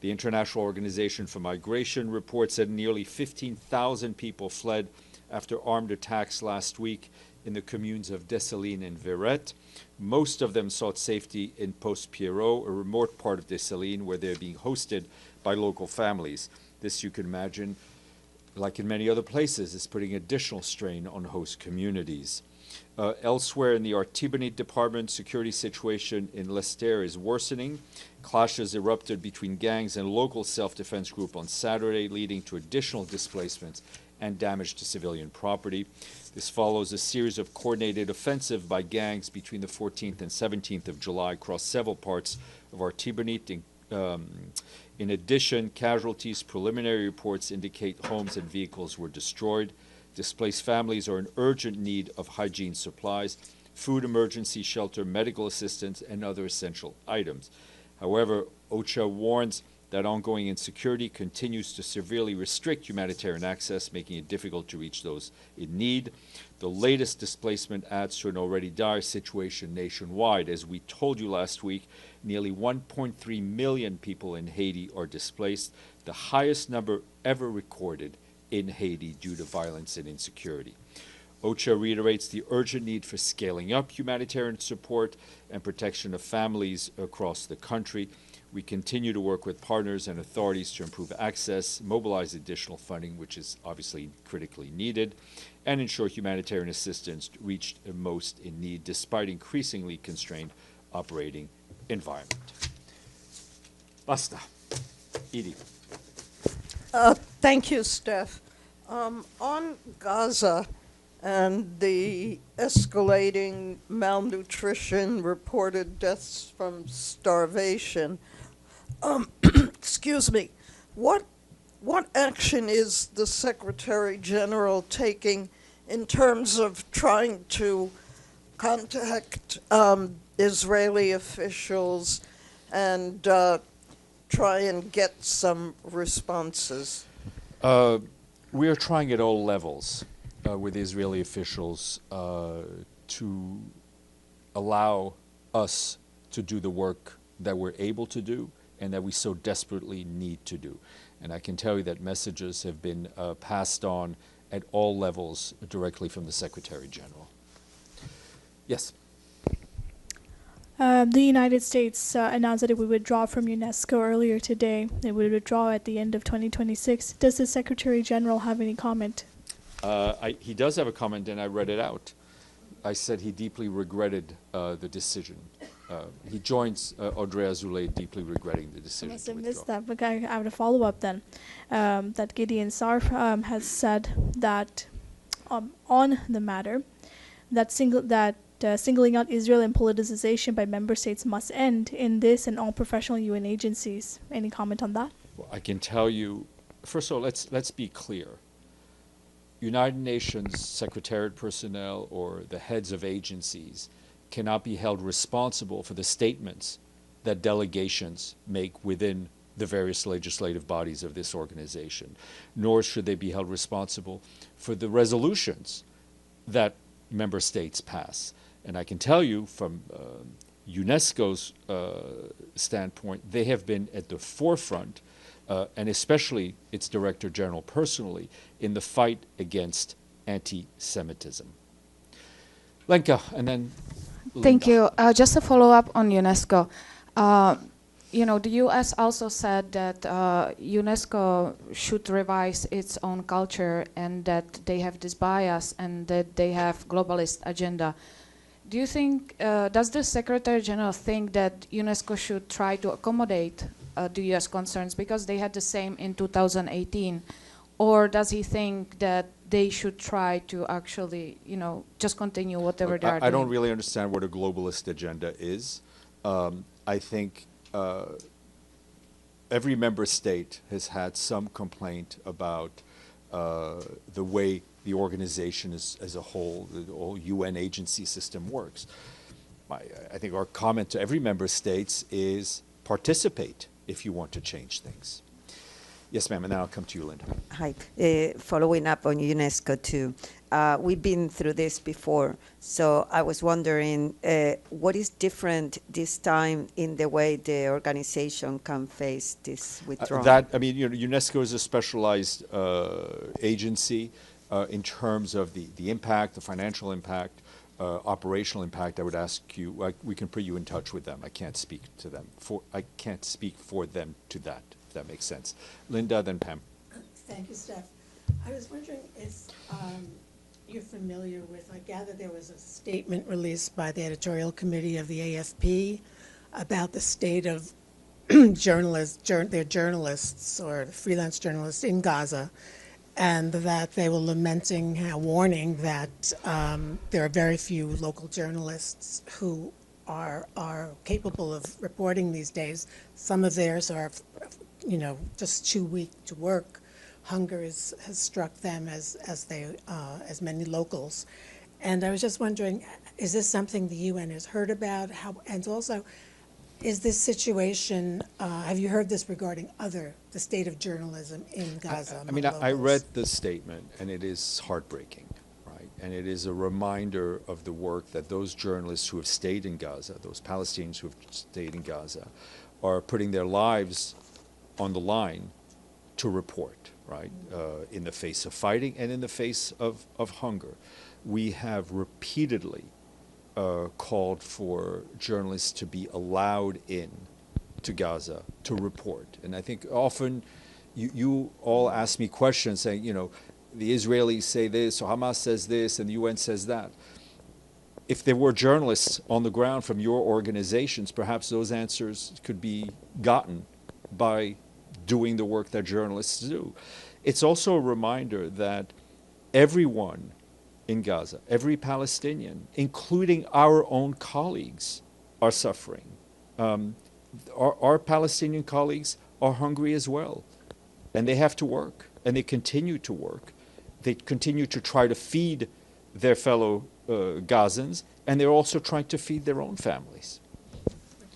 The International Organization for Migration reports that nearly 15,000 people fled after armed attacks last week in the communes of Dessalines and Verret. Most of them sought safety in Post-Pierrot, a remote part of Dessalines, where they're being hosted by local families. This, you can imagine, like in many other places, is putting additional strain on host communities. Elsewhere in the Artibonite department, security situation in Lester is worsening. Clashes erupted between gangs and local self-defense group on Saturday, leading to additional displacements and damage to civilian property. This follows a series of coordinated offensive by gangs between the 14th and 17th of July across several parts of Artibonite. In addition, casualties, preliminary reports indicate homes and vehicles were destroyed. Displaced families are in urgent need of hygiene supplies, food emergency shelter, medical assistance, and other essential items. However, OCHA warns that ongoing insecurity continues to severely restrict humanitarian access, making it difficult to reach those in need. The latest displacement adds to an already dire situation nationwide. As we told you last week, nearly 1.3 million people in Haiti are displaced, the highest number ever recorded in Haiti due to violence and insecurity. OCHA reiterates the urgent need for scaling up humanitarian support and protection of families across the country. We continue to work with partners and authorities to improve access, mobilize additional funding, which is obviously critically needed, and ensure humanitarian assistance reached most in need, despite increasingly constrained operating environment. Basta. Edie. Thank you, Steph. On Gaza and the escalating malnutrition, reported deaths from starvation, excuse me, what action is the Secretary General taking in terms of trying to contact Israeli officials and try and get some responses? We are trying at all levels with Israeli officials to allow us to do the work that we're able to do and that we so desperately need to do. And I can tell you that messages have been passed on at all levels directly from the Secretary General. Yes? The United States announced that it would withdraw from UNESCO earlier today. It would withdraw at the end of 2026. Does the Secretary General have any comment? He does have a comment, and I read it out. I said he deeply regretted the decision. He joins Audrey Azoulay deeply regretting the decision. I must have missed that, but I have a follow-up then. That Gideon Sarf has said that on the matter, that singling out Israel and politicization by member states must end in this and all professional UN agencies. Any comment on that? Well, I can tell you, first of all, let's be clear. United Nations Secretariat personnel or the heads of agencies cannot be held responsible for the statements that delegations make within the various legislative bodies of this organization, nor should they be held responsible for the resolutions that member states pass. And I can tell you from UNESCO's standpoint, they have been at the forefront, and especially its Director General personally, in the fight against anti-Semitism. Lenka, and then Linda. Thank you. Just a follow-up on UNESCO. The U.S. also said that UNESCO should revise its own culture and that they have this bias and that they have globalist agenda. Do you think, does the Secretary General think that UNESCO should try to accommodate the U.S. concerns because they had the same in 2018? Or does he think that they should try to actually, just continue whatever they are doing? I don't really understand what a globalist agenda is. I think every member state has had some complaint about the way the organization as a whole, the whole UN agency system works. I think our comment to every member state is participate if you want to change things. Yes, ma'am, and then I'll come to you, Linda. Hi. Following up on UNESCO too, we've been through this before, so I was wondering what is different this time in the way the organization can face this withdrawal? UNESCO is a specialized agency in terms of the impact, the financial impact, operational impact. I would ask you, we can put you in touch with them. I can't speak to them. I can't speak for them to that. That makes sense. Linda, then Pam. Thank you, Steph. I was wondering if you're familiar with, I gather there was a statement released by the editorial committee of the AFP about the state of their journalists or freelance journalists in Gaza, and that they were lamenting, warning that there are very few local journalists who are capable of reporting these days. Some of theirs are just too weak to work. Hunger has struck them as many locals. And I was just wondering, is this something the UN has heard about? And also, Is this situation, have you heard this regarding the state of journalism in Gaza? I mean, I read the statement, and it is heartbreaking, right? And it is a reminder of the work that those journalists who have stayed in Gaza, those Palestinians who have stayed in Gaza, are putting their lives on the line to report, right? In the face of fighting and in the face of hunger. We have repeatedly called for journalists to be allowed in to Gaza to report. And I think often you all ask me questions saying, you know, the Israelis say this, or Hamas says this, and the UN says that. If there were journalists on the ground from your organizations, perhaps those answers could be gotten by doing the work that journalists do. It's also a reminder that everyone in Gaza, every Palestinian, including our own colleagues, are suffering. Our Palestinian colleagues are hungry as well, and they have to work, and they continue to work. They continue to try to feed their fellow Gazans, and they're also trying to feed their own families.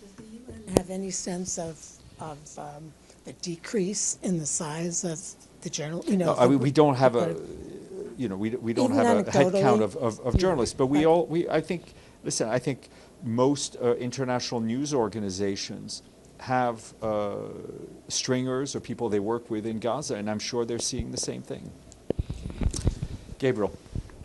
Does the UN have any sense of the decrease in the size of the journal? You know, I mean, we don't have a, you know, we don't have a head count of journalists, but I think most international news organizations have stringers or people they work with in Gaza, and I'm sure they're seeing the same thing. Gabriel.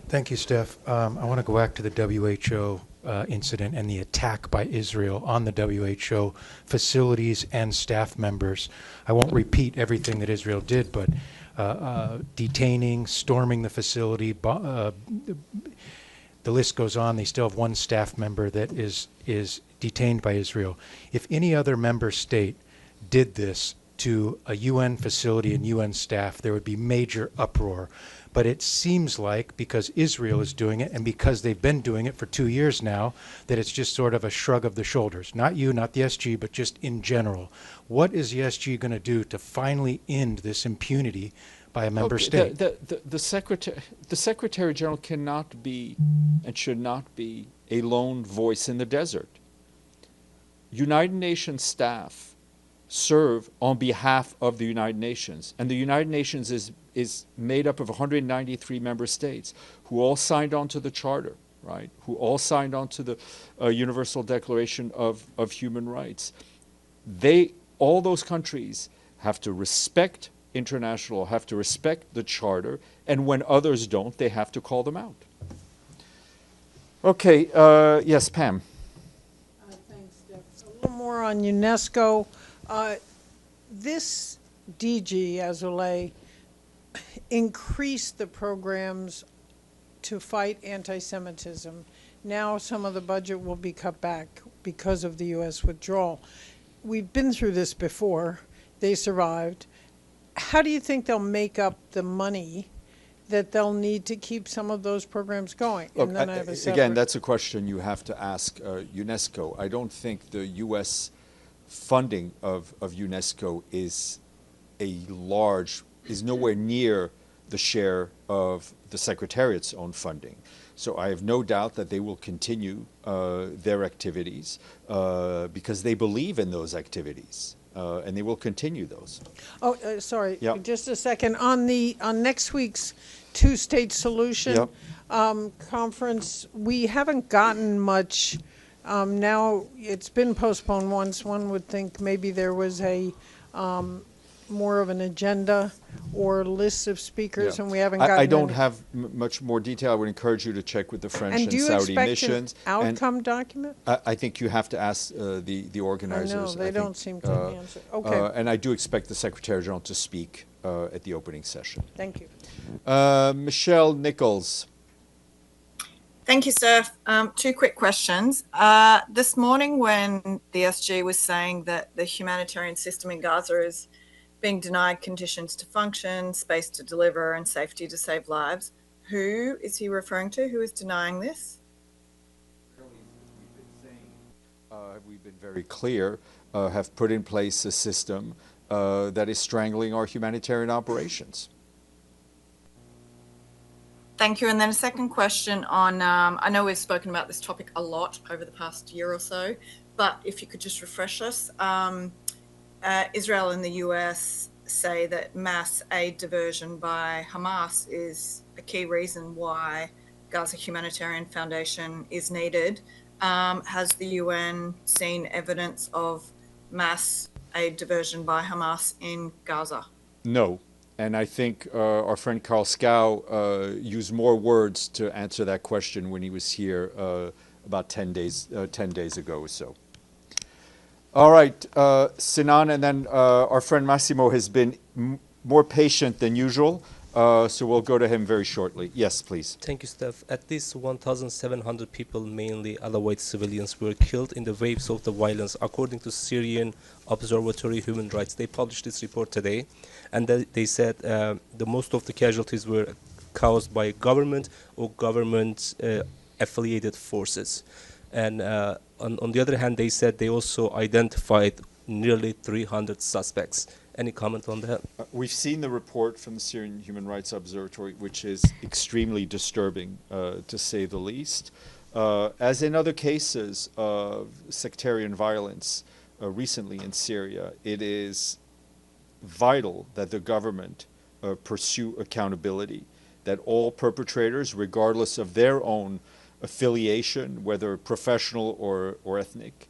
Thank you, Steph. I want to go back to the WHO incident and the attack by Israel on the WHO facilities and staff members. I won't repeat everything that Israel did, but detaining, storming the facility, the list goes on. They still have one staff member that is detained by Israel. If any other member state did this to a UN facility and UN staff, there would be major uproar. But it seems like, because Israel is doing it, and because they've been doing it for 2 years now, that it's just sort of a shrug of the shoulders. Not you, not the SG, but just in general. What is the SG going to do to finally end this impunity by a member state? The Secretary General cannot be and should not be a lone voice in the desert. United Nations staff serve on behalf of the United Nations, and the United Nations is made up of 193 member states who all signed on to the Charter, right? Who all signed on to the Universal Declaration of Human Rights. All those countries have to respect international, have to respect the Charter, and when others don't, they have to call them out. Okay, yes, Pam. Thanks, Steph. A little more on UNESCO. This DG, Azoulay, increased the programs to fight anti-Semitism. Now some of the budget will be cut back because of the U.S. withdrawal. We've been through this before. They survived. How do you think they'll make up the money that they'll need to keep some of those programs going? Look, and then I have a again, that's a question you have to ask UNESCO. I don't think the U.S. funding of UNESCO is nowhere near the share of the Secretariat's own funding. So I have no doubt that they will continue their activities because they believe in those activities, and they will continue those. Oh, sorry, Yep. just a second. On next week's two-state solution conference, we haven't gotten much. Now it's been postponed once. One would think maybe there was a more of an agenda or list of speakers, and we haven't gotten I don't any. have much more detail. I would encourage you to check with the French and do you Saudi expect missions. an outcome document? I think you have to ask the organizers. I know, they don't seem to answer. Okay. And I do expect the Secretary General to speak at the opening session. Thank you. Michelle Nichols. Thank you, sir. Two quick questions. This morning when the SG was saying that the humanitarian system in Gaza is being denied conditions to function, space to deliver, and safety to save lives, who is he referring to? Who is denying this? We've been very clear, have put in place a system that is strangling our humanitarian operations. Thank you. And then a second question on, I know we've spoken about this topic a lot over the past year or so, but if you could just refresh us. Israel and the US say that mass aid diversion by Hamas is a key reason why Gaza Humanitarian Foundation is needed. Has the UN seen evidence of mass aid diversion by Hamas in Gaza? No. And I think our friend Carl Scow used more words to answer that question when he was here about 10 days ago or so. All right, Sinan, and then our friend Massimo has been more patient than usual, so we'll go to him very shortly. Yes, please. Thank you, Steph. At least 1,700 people, mainly Alawite civilians, were killed in the waves of the violence, according to Syrian Observatory Human Rights. They published this report today, and they said the most of the casualties were caused by government or government affiliated forces. And on the other hand, they said they also identified nearly 300 suspects. Any comment on that? We've seen the report from the Syrian Human Rights Observatory, which is extremely disturbing, to say the least. As in other cases of sectarian violence recently in Syria, it is vital that the government pursue accountability, that all perpetrators, regardless of their own affiliation, whether professional or ethnic,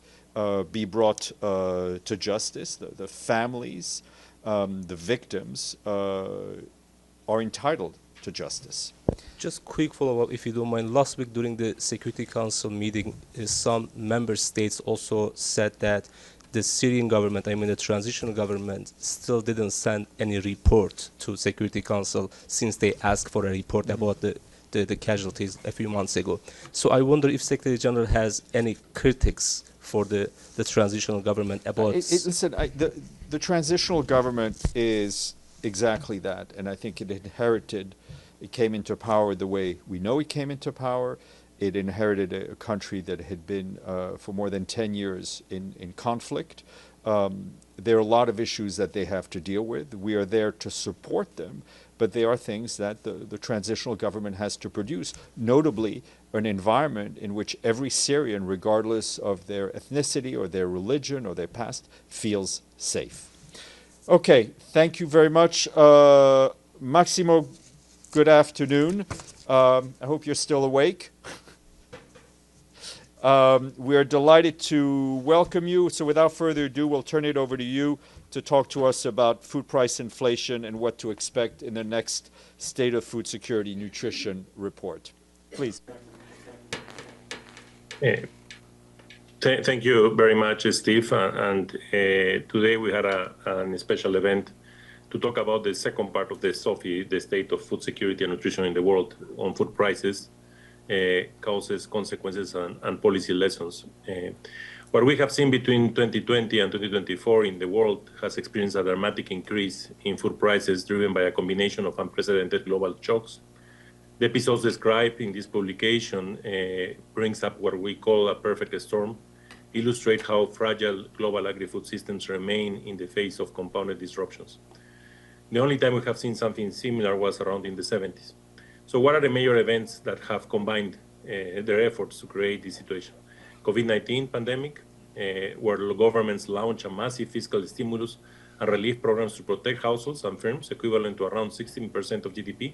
be brought to justice. The families, the victims, are entitled to justice. Just quick follow-up, if you don't mind. Last week during the Security Council meeting, some member states also said that the Syrian government, I mean the transitional government, still didn't send any report to Security Council since they asked for a report about the casualties a few months ago. So I wonder if Secretary General has any critics for the transitional government about... Listen, the transitional government is exactly that, and I think it came into power the way we know it came into power. It inherited a country that had been for more than 10 years in conflict. There are a lot of issues that they have to deal with. We are there to support them, but there are things that the transitional government has to produce, notably an environment in which every Syrian, regardless of their ethnicity or their religion or their past, feels safe. Okay, thank you very much. Maximo, good afternoon. I hope you're still awake. We are delighted to welcome you. So without further ado, we'll turn it over to you to talk to us about food price inflation and what to expect in the next State of Food Security Nutrition report. Please. Thank you very much, Steve. And today we had a special event to talk about the second part of the SOFI, the State of Food Security and Nutrition in the World, on food prices, causes, consequences, and policy lessons. What we have seen between 2020 and 2024 in the world has experienced a dramatic increase in food prices driven by a combination of unprecedented global shocks. The episodes described in this publication brings up what we call a perfect storm, illustrate how fragile global agri-food systems remain in the face of compounded disruptions. The only time we have seen something similar was around in the 70s. So what are the major events that have combined their efforts to create this situation? COVID-19 pandemic, where governments launch a massive fiscal stimulus and relief programs to protect households and firms, equivalent to around 16% of GDP.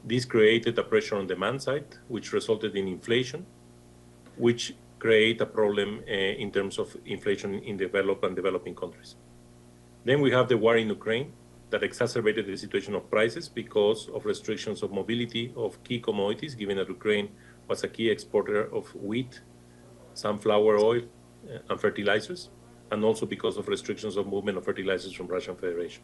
This created a pressure on demand side, which resulted in inflation, which create a problem in terms of inflation in developed and developing countries. Then we have the war in Ukraine that exacerbated the situation of prices because of restrictions of mobility of key commodities, given that Ukraine was a key exporter of wheat, sunflower oil, and fertilizers, and also because of restrictions of movement of fertilizers from Russian Federation.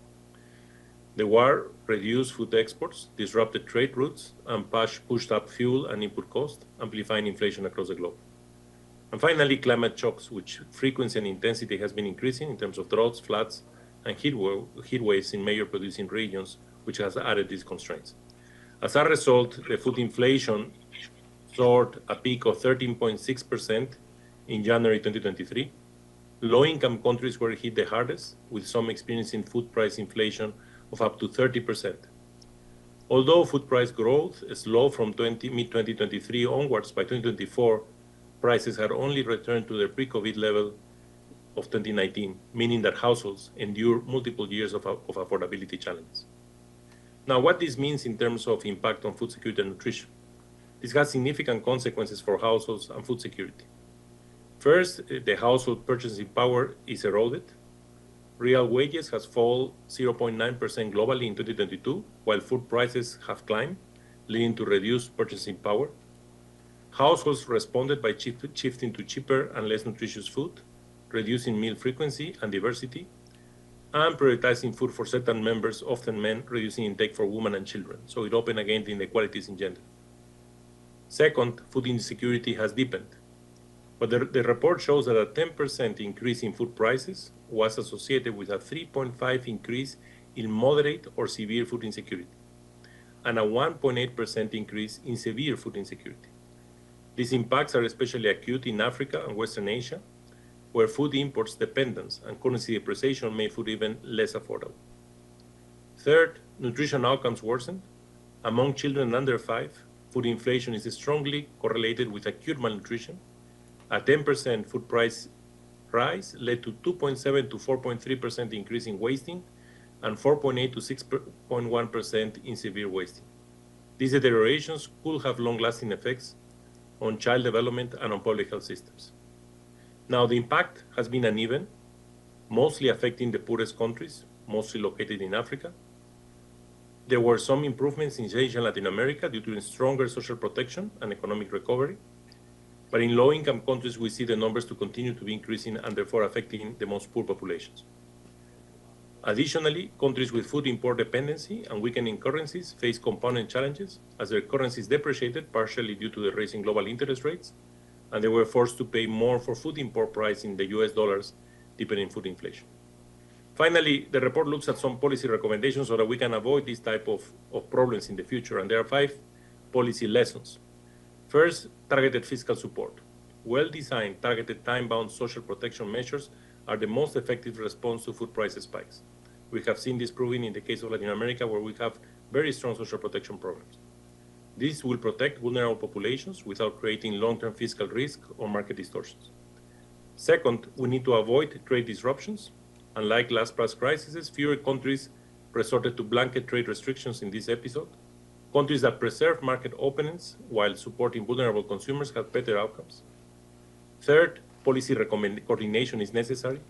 The war reduced food exports, disrupted trade routes, and pushed up fuel and input costs, amplifying inflation across the globe. And finally, climate shocks, which frequency and intensity has been increasing in terms of droughts, floods, and heat waves in major producing regions, which has added these constraints. As a result, the food inflation soared a peak of 13.6% in January 2023. Low-income countries were hit the hardest, with some experiencing food price inflation of up to 30%. Although food price growth slowed from mid-2023 onwards, by 2024, prices had only returned to their pre-COVID level of 2019, meaning that households endure multiple years of affordability challenges. Now, what this means in terms of impact on food security and nutrition? This has significant consequences for households and food security. First, the household purchasing power is eroded. Real wages has fallen 0.9% globally in 2022, while food prices have climbed, leading to reduced purchasing power. Households responded by shifting to cheaper and less nutritious food, reducing meal frequency and diversity, and prioritizing food for certain members, often men, reducing intake for women and children. So it opened again the inequalities in gender. Second, food insecurity has deepened. But the report shows that a 10% increase in food prices was associated with a 3.5% increase in moderate or severe food insecurity, and a 1.8% increase in severe food insecurity. These impacts are especially acute in Africa and Western Asia, where food imports dependence and currency depreciation made food even less affordable. Third, nutrition outcomes worsened. Among children under 5, food inflation is strongly correlated with acute malnutrition. A 10% food price rise led to 2.7 to 4.3% increase in wasting and 4.8 to 6.1% in severe wasting. These deteriorations could have long-lasting effects on child development and on public health systems. Now, the impact has been uneven, mostly affecting the poorest countries, mostly located in Africa. There were some improvements in Asia and Latin America due to stronger social protection and economic recovery. But in low-income countries, we see the numbers to continue to be increasing and therefore affecting the most poor populations. Additionally, countries with food import dependency and weakening currencies face compounding challenges as their currencies depreciated partially due to the rising global interest rates, and they were forced to pay more for food import price in the US dollars, deepening food inflation. Finally, the report looks at some policy recommendations so that we can avoid this type of problems in the future, and there are 5 policy lessons. First, targeted fiscal support. Well-designed, targeted, time-bound social protection measures are the most effective response to food price spikes. We have seen this proven in the case of Latin America, where we have very strong social protection programs. This will protect vulnerable populations without creating long-term fiscal risk or market distortions. Second, we need to avoid trade disruptions. Unlike last past crises, fewer countries resorted to blanket trade restrictions in this episode. Countries that preserve market openness while supporting vulnerable consumers have better outcomes. Third, policy coordination is necessary.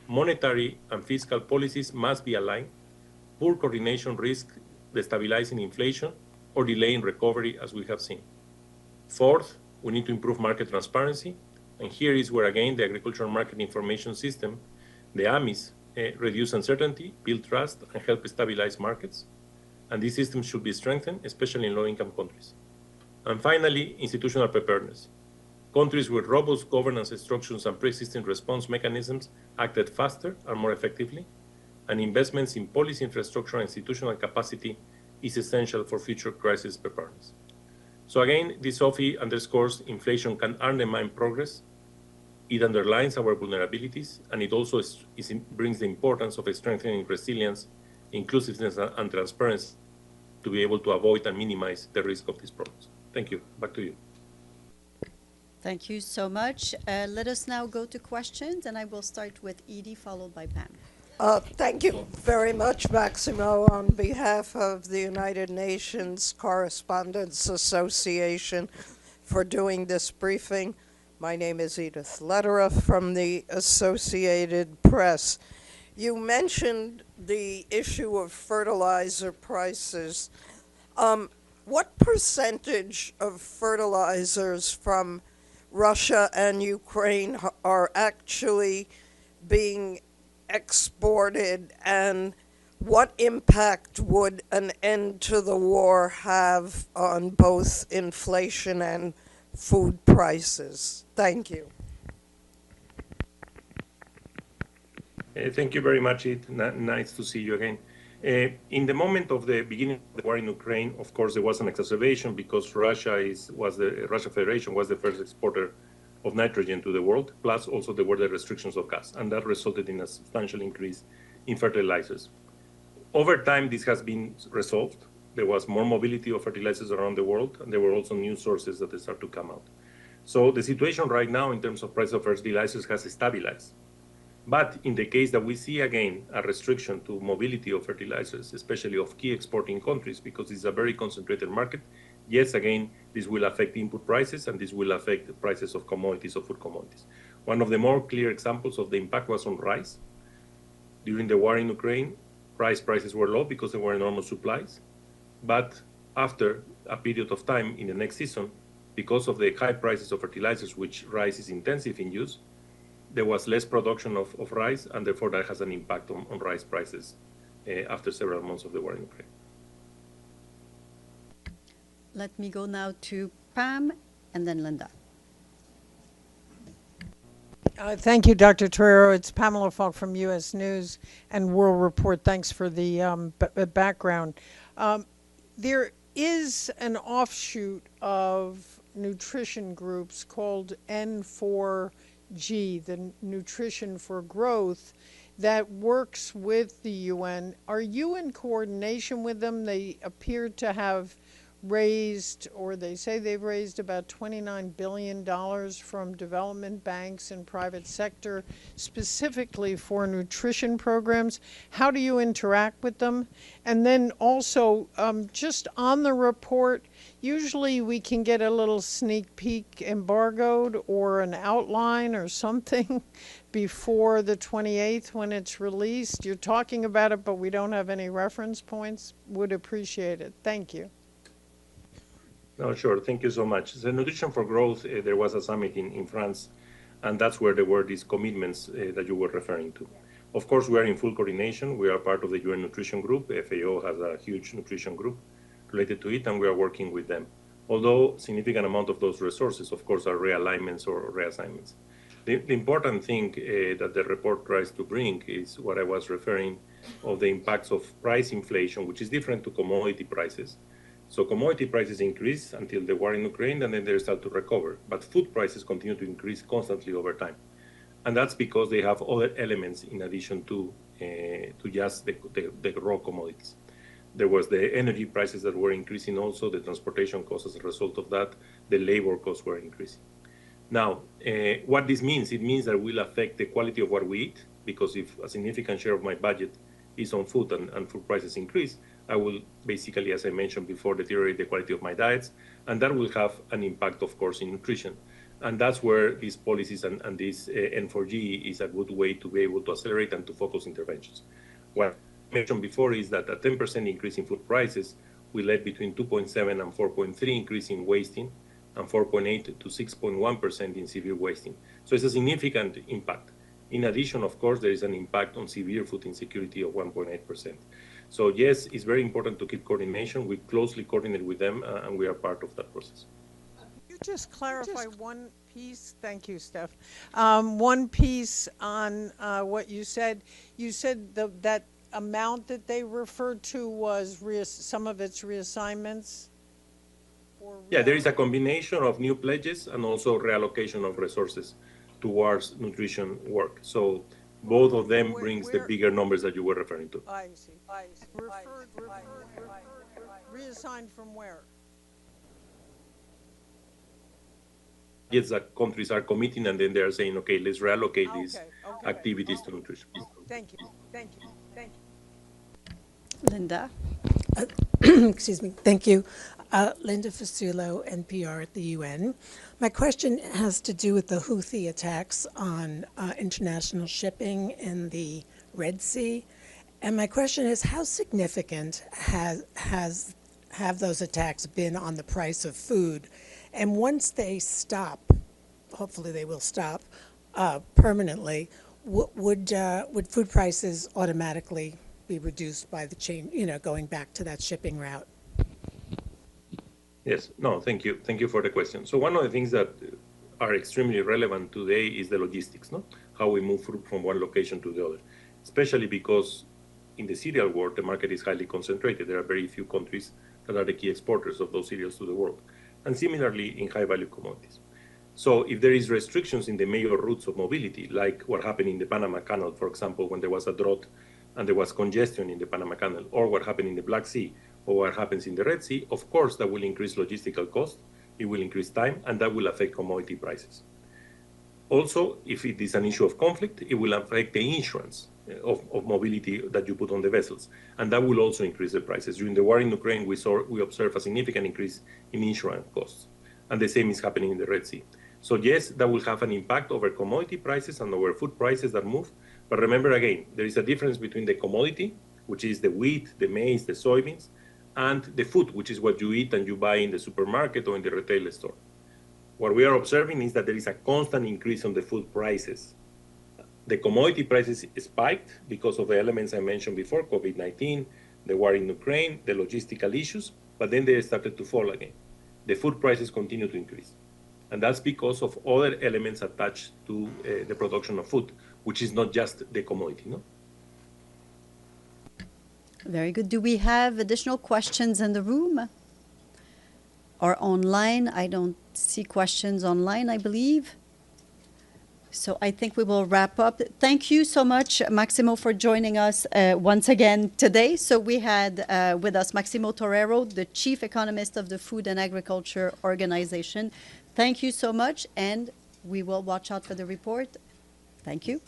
Monetary and fiscal policies must be aligned. Poor coordination risks destabilizing inflation or delaying recovery, as we have seen. Fourth, we need to improve market transparency. And here is where, again, the Agricultural Market Information System, the AMIS, reduce uncertainty, build trust, and help stabilize markets. And these systems should be strengthened, especially in low-income countries. And finally, institutional preparedness. Countries with robust governance structures and pre-existing response mechanisms acted faster and more effectively, and investments in policy infrastructure and institutional capacity is essential for future crisis preparedness. So again, this SOFI underscores inflation can undermine progress. It underlines our vulnerabilities, and it also brings the importance of strengthening resilience, inclusiveness, and transparency to be able to avoid and minimize the risk of these problems. Thank you. Back to you. Thank you so much. Let us now go to questions, and I will start with Edie, followed by Pam. Thank you very much, Maximo. On behalf of the United Nations Correspondents Association for doing this briefing, my name is Edith Lederer from the Associated Press. You mentioned the issue of fertilizer prices. What percentage of fertilizers from Russia and Ukraine are actually being exported, and what impact would an end to the war have on both inflation and food prices? Thank you. Thank you very much, Ed. Nice to see you again. In the moment of the beginning of the war in Ukraine, of course, there was an exacerbation because Russia Federation was the first exporter of nitrogen to the world, plus also there were the restrictions of gas, and that resulted in a substantial increase in fertilizers. Over time, this has been resolved. There was more mobility of fertilizers around the world, and there were also new sources that started to come out. So the situation right now in terms of price of fertilizers has stabilized. But in the case that we see again a restriction to mobility of fertilizers, especially of key exporting countries, because it's a very concentrated market, yes, again, this will affect input prices and this will affect the prices of commodities, of food commodities. One of the more clear examples of the impact was on rice. During the war in Ukraine, rice prices were low because there were enormous supplies. But after a period of time in the next season, because of the high prices of fertilizers, which rice is intensive in use, there was less production of rice, and therefore that has an impact on rice prices after several months of the war in Ukraine. Let me go now to Pam and then Linda. Thank you, Dr. Torero. It's Pamela Falk from U.S. News and World Report. Thanks for the background. There is an offshoot of nutrition groups called N4G, the Nutrition for Growth, that works with the UN. Are you in coordination with them? They appear to have raised, or they say they've raised about $29 billion from development banks and private sector specifically for nutrition programs. How do you interact with them? And then also, just on the report, usually we can get a little sneak peek embargoed or an outline or something before the 28th when it's released. You're talking about it, but we don't have any reference points. Would appreciate it. Thank you. No, sure. Thank you so much. The Nutrition for Growth, there was a summit in France, and that's where there were these commitments that you were referring to. Of course, we are in full coordination. We are part of the UN Nutrition Group. FAO has a huge nutrition group related to it, and we are working with them. Although significant amount of those resources, of course, are realignments or reassignments. The important thing that the report tries to bring is what I was referring of the impacts of price inflation, which is different to commodity prices. So commodity prices increase until the war in Ukraine, and then they start to recover. But food prices continue to increase constantly over time. And that's because they have other elements in addition to just the raw commodities. There was the energy prices that were increasing also, the transportation costs as a result of that, the labor costs were increasing. Now, what this means, it means that it will affect the quality of what we eat, because if a significant share of my budget is on food and food prices increase, I will basically, as I mentioned before, deteriorate the quality of my diets, and that will have an impact, of course, in nutrition. And that's where these policies and this N4G is a good way to be able to accelerate and to focus interventions. What I mentioned before is that a 10% increase in food prices will lead between 2.7 and 4.3 increase in wasting, and 4.8 to 6.1% in severe wasting. So it's a significant impact. In addition, of course, there is an impact on severe food insecurity of 1.8%. So yes, it's very important to keep coordination. We closely coordinate with them, and we are part of that process. Can you just clarify one piece? Thank you, Steph. One piece on what you said. You said that amount that they referred to was some of its reassignments? Yeah, there is a combination of new pledges and also reallocation of resources towards nutrition work. So both of them brings the bigger numbers that you were referring to. I see. Reassigned from where? Yes, that countries are committing, and then they are saying, okay, let's reallocate these activities to nutrition. Thank you. Linda. Excuse me. Thank you. Linda Fasulo, NPR at the UN. My question has to do with the Houthi attacks on international shipping in the Red Sea. And my question is, how significant have those attacks been on the price of food? And once they stop, hopefully they will stop permanently, would food prices automatically be reduced by the change, going back to that shipping route? Yes, no, thank you. Thank you for the question. So one of the things that are extremely relevant today is the logistics, no? How we move fruit from one location to the other, especially because in the cereal world, the market is highly concentrated. There are very few countries that are the key exporters of those cereals to the world. And similarly in high value commodities. So if there is restrictions in the major routes of mobility, like what happened in the Panama Canal, for example, when there was a drought and there was congestion in the Panama Canal, or what happened in the Black Sea, or what happens in the Red Sea, of course, that will increase logistical costs, it will increase time, and that will affect commodity prices. Also, if it is an issue of conflict, it will affect the insurance of mobility that you put on the vessels, and that will also increase the prices. During the war in Ukraine, we observed a significant increase in insurance costs, and the same is happening in the Red Sea. So yes, that will have an impact over commodity prices and over food prices that move. But remember again, there is a difference between the commodity, which is the wheat, the maize, the soybeans, and the food, which is what you eat and you buy in the supermarket or in the retail store. What we are observing is that there is a constant increase on the food prices. The commodity prices spiked because of the elements I mentioned before, COVID-19, the war in Ukraine, the logistical issues, but then they started to fall again. The food prices continue to increase. And that's because of other elements attached to the production of food, which is not just the commodity, no? Very good. Do we have additional questions in the room or online? I don't see questions online, I believe. So I think we will wrap up. Thank you so much, Maximo, for joining us once again today. So we had with us Maximo Torero, the Chief Economist of the Food and Agriculture Organization. Thank you so much, and we will watch out for the report. Thank you.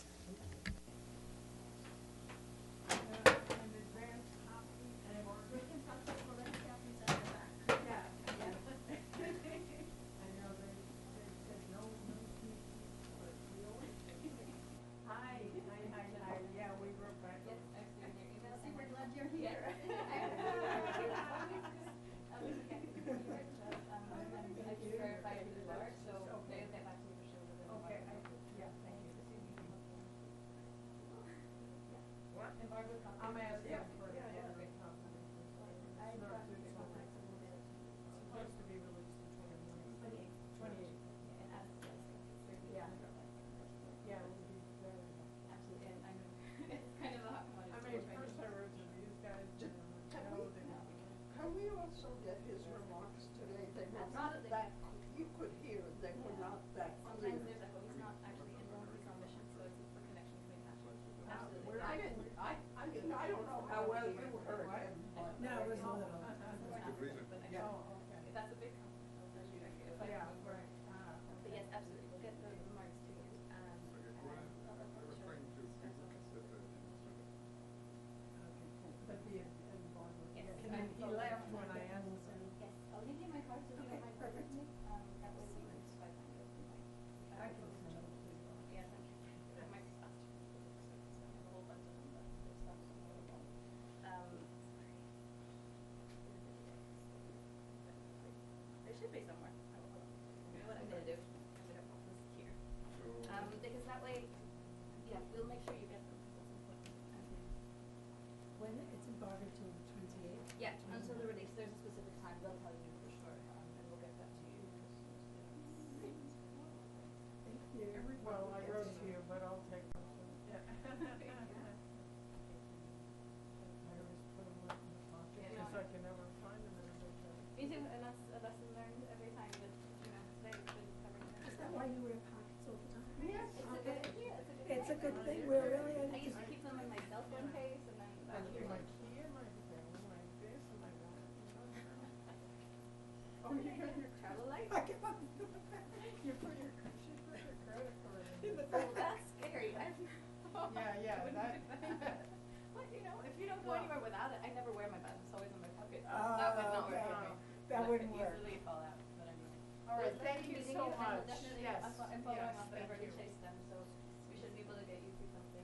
Thank you so much. I'm following up, I've already chased them, so we should be able to get you through something.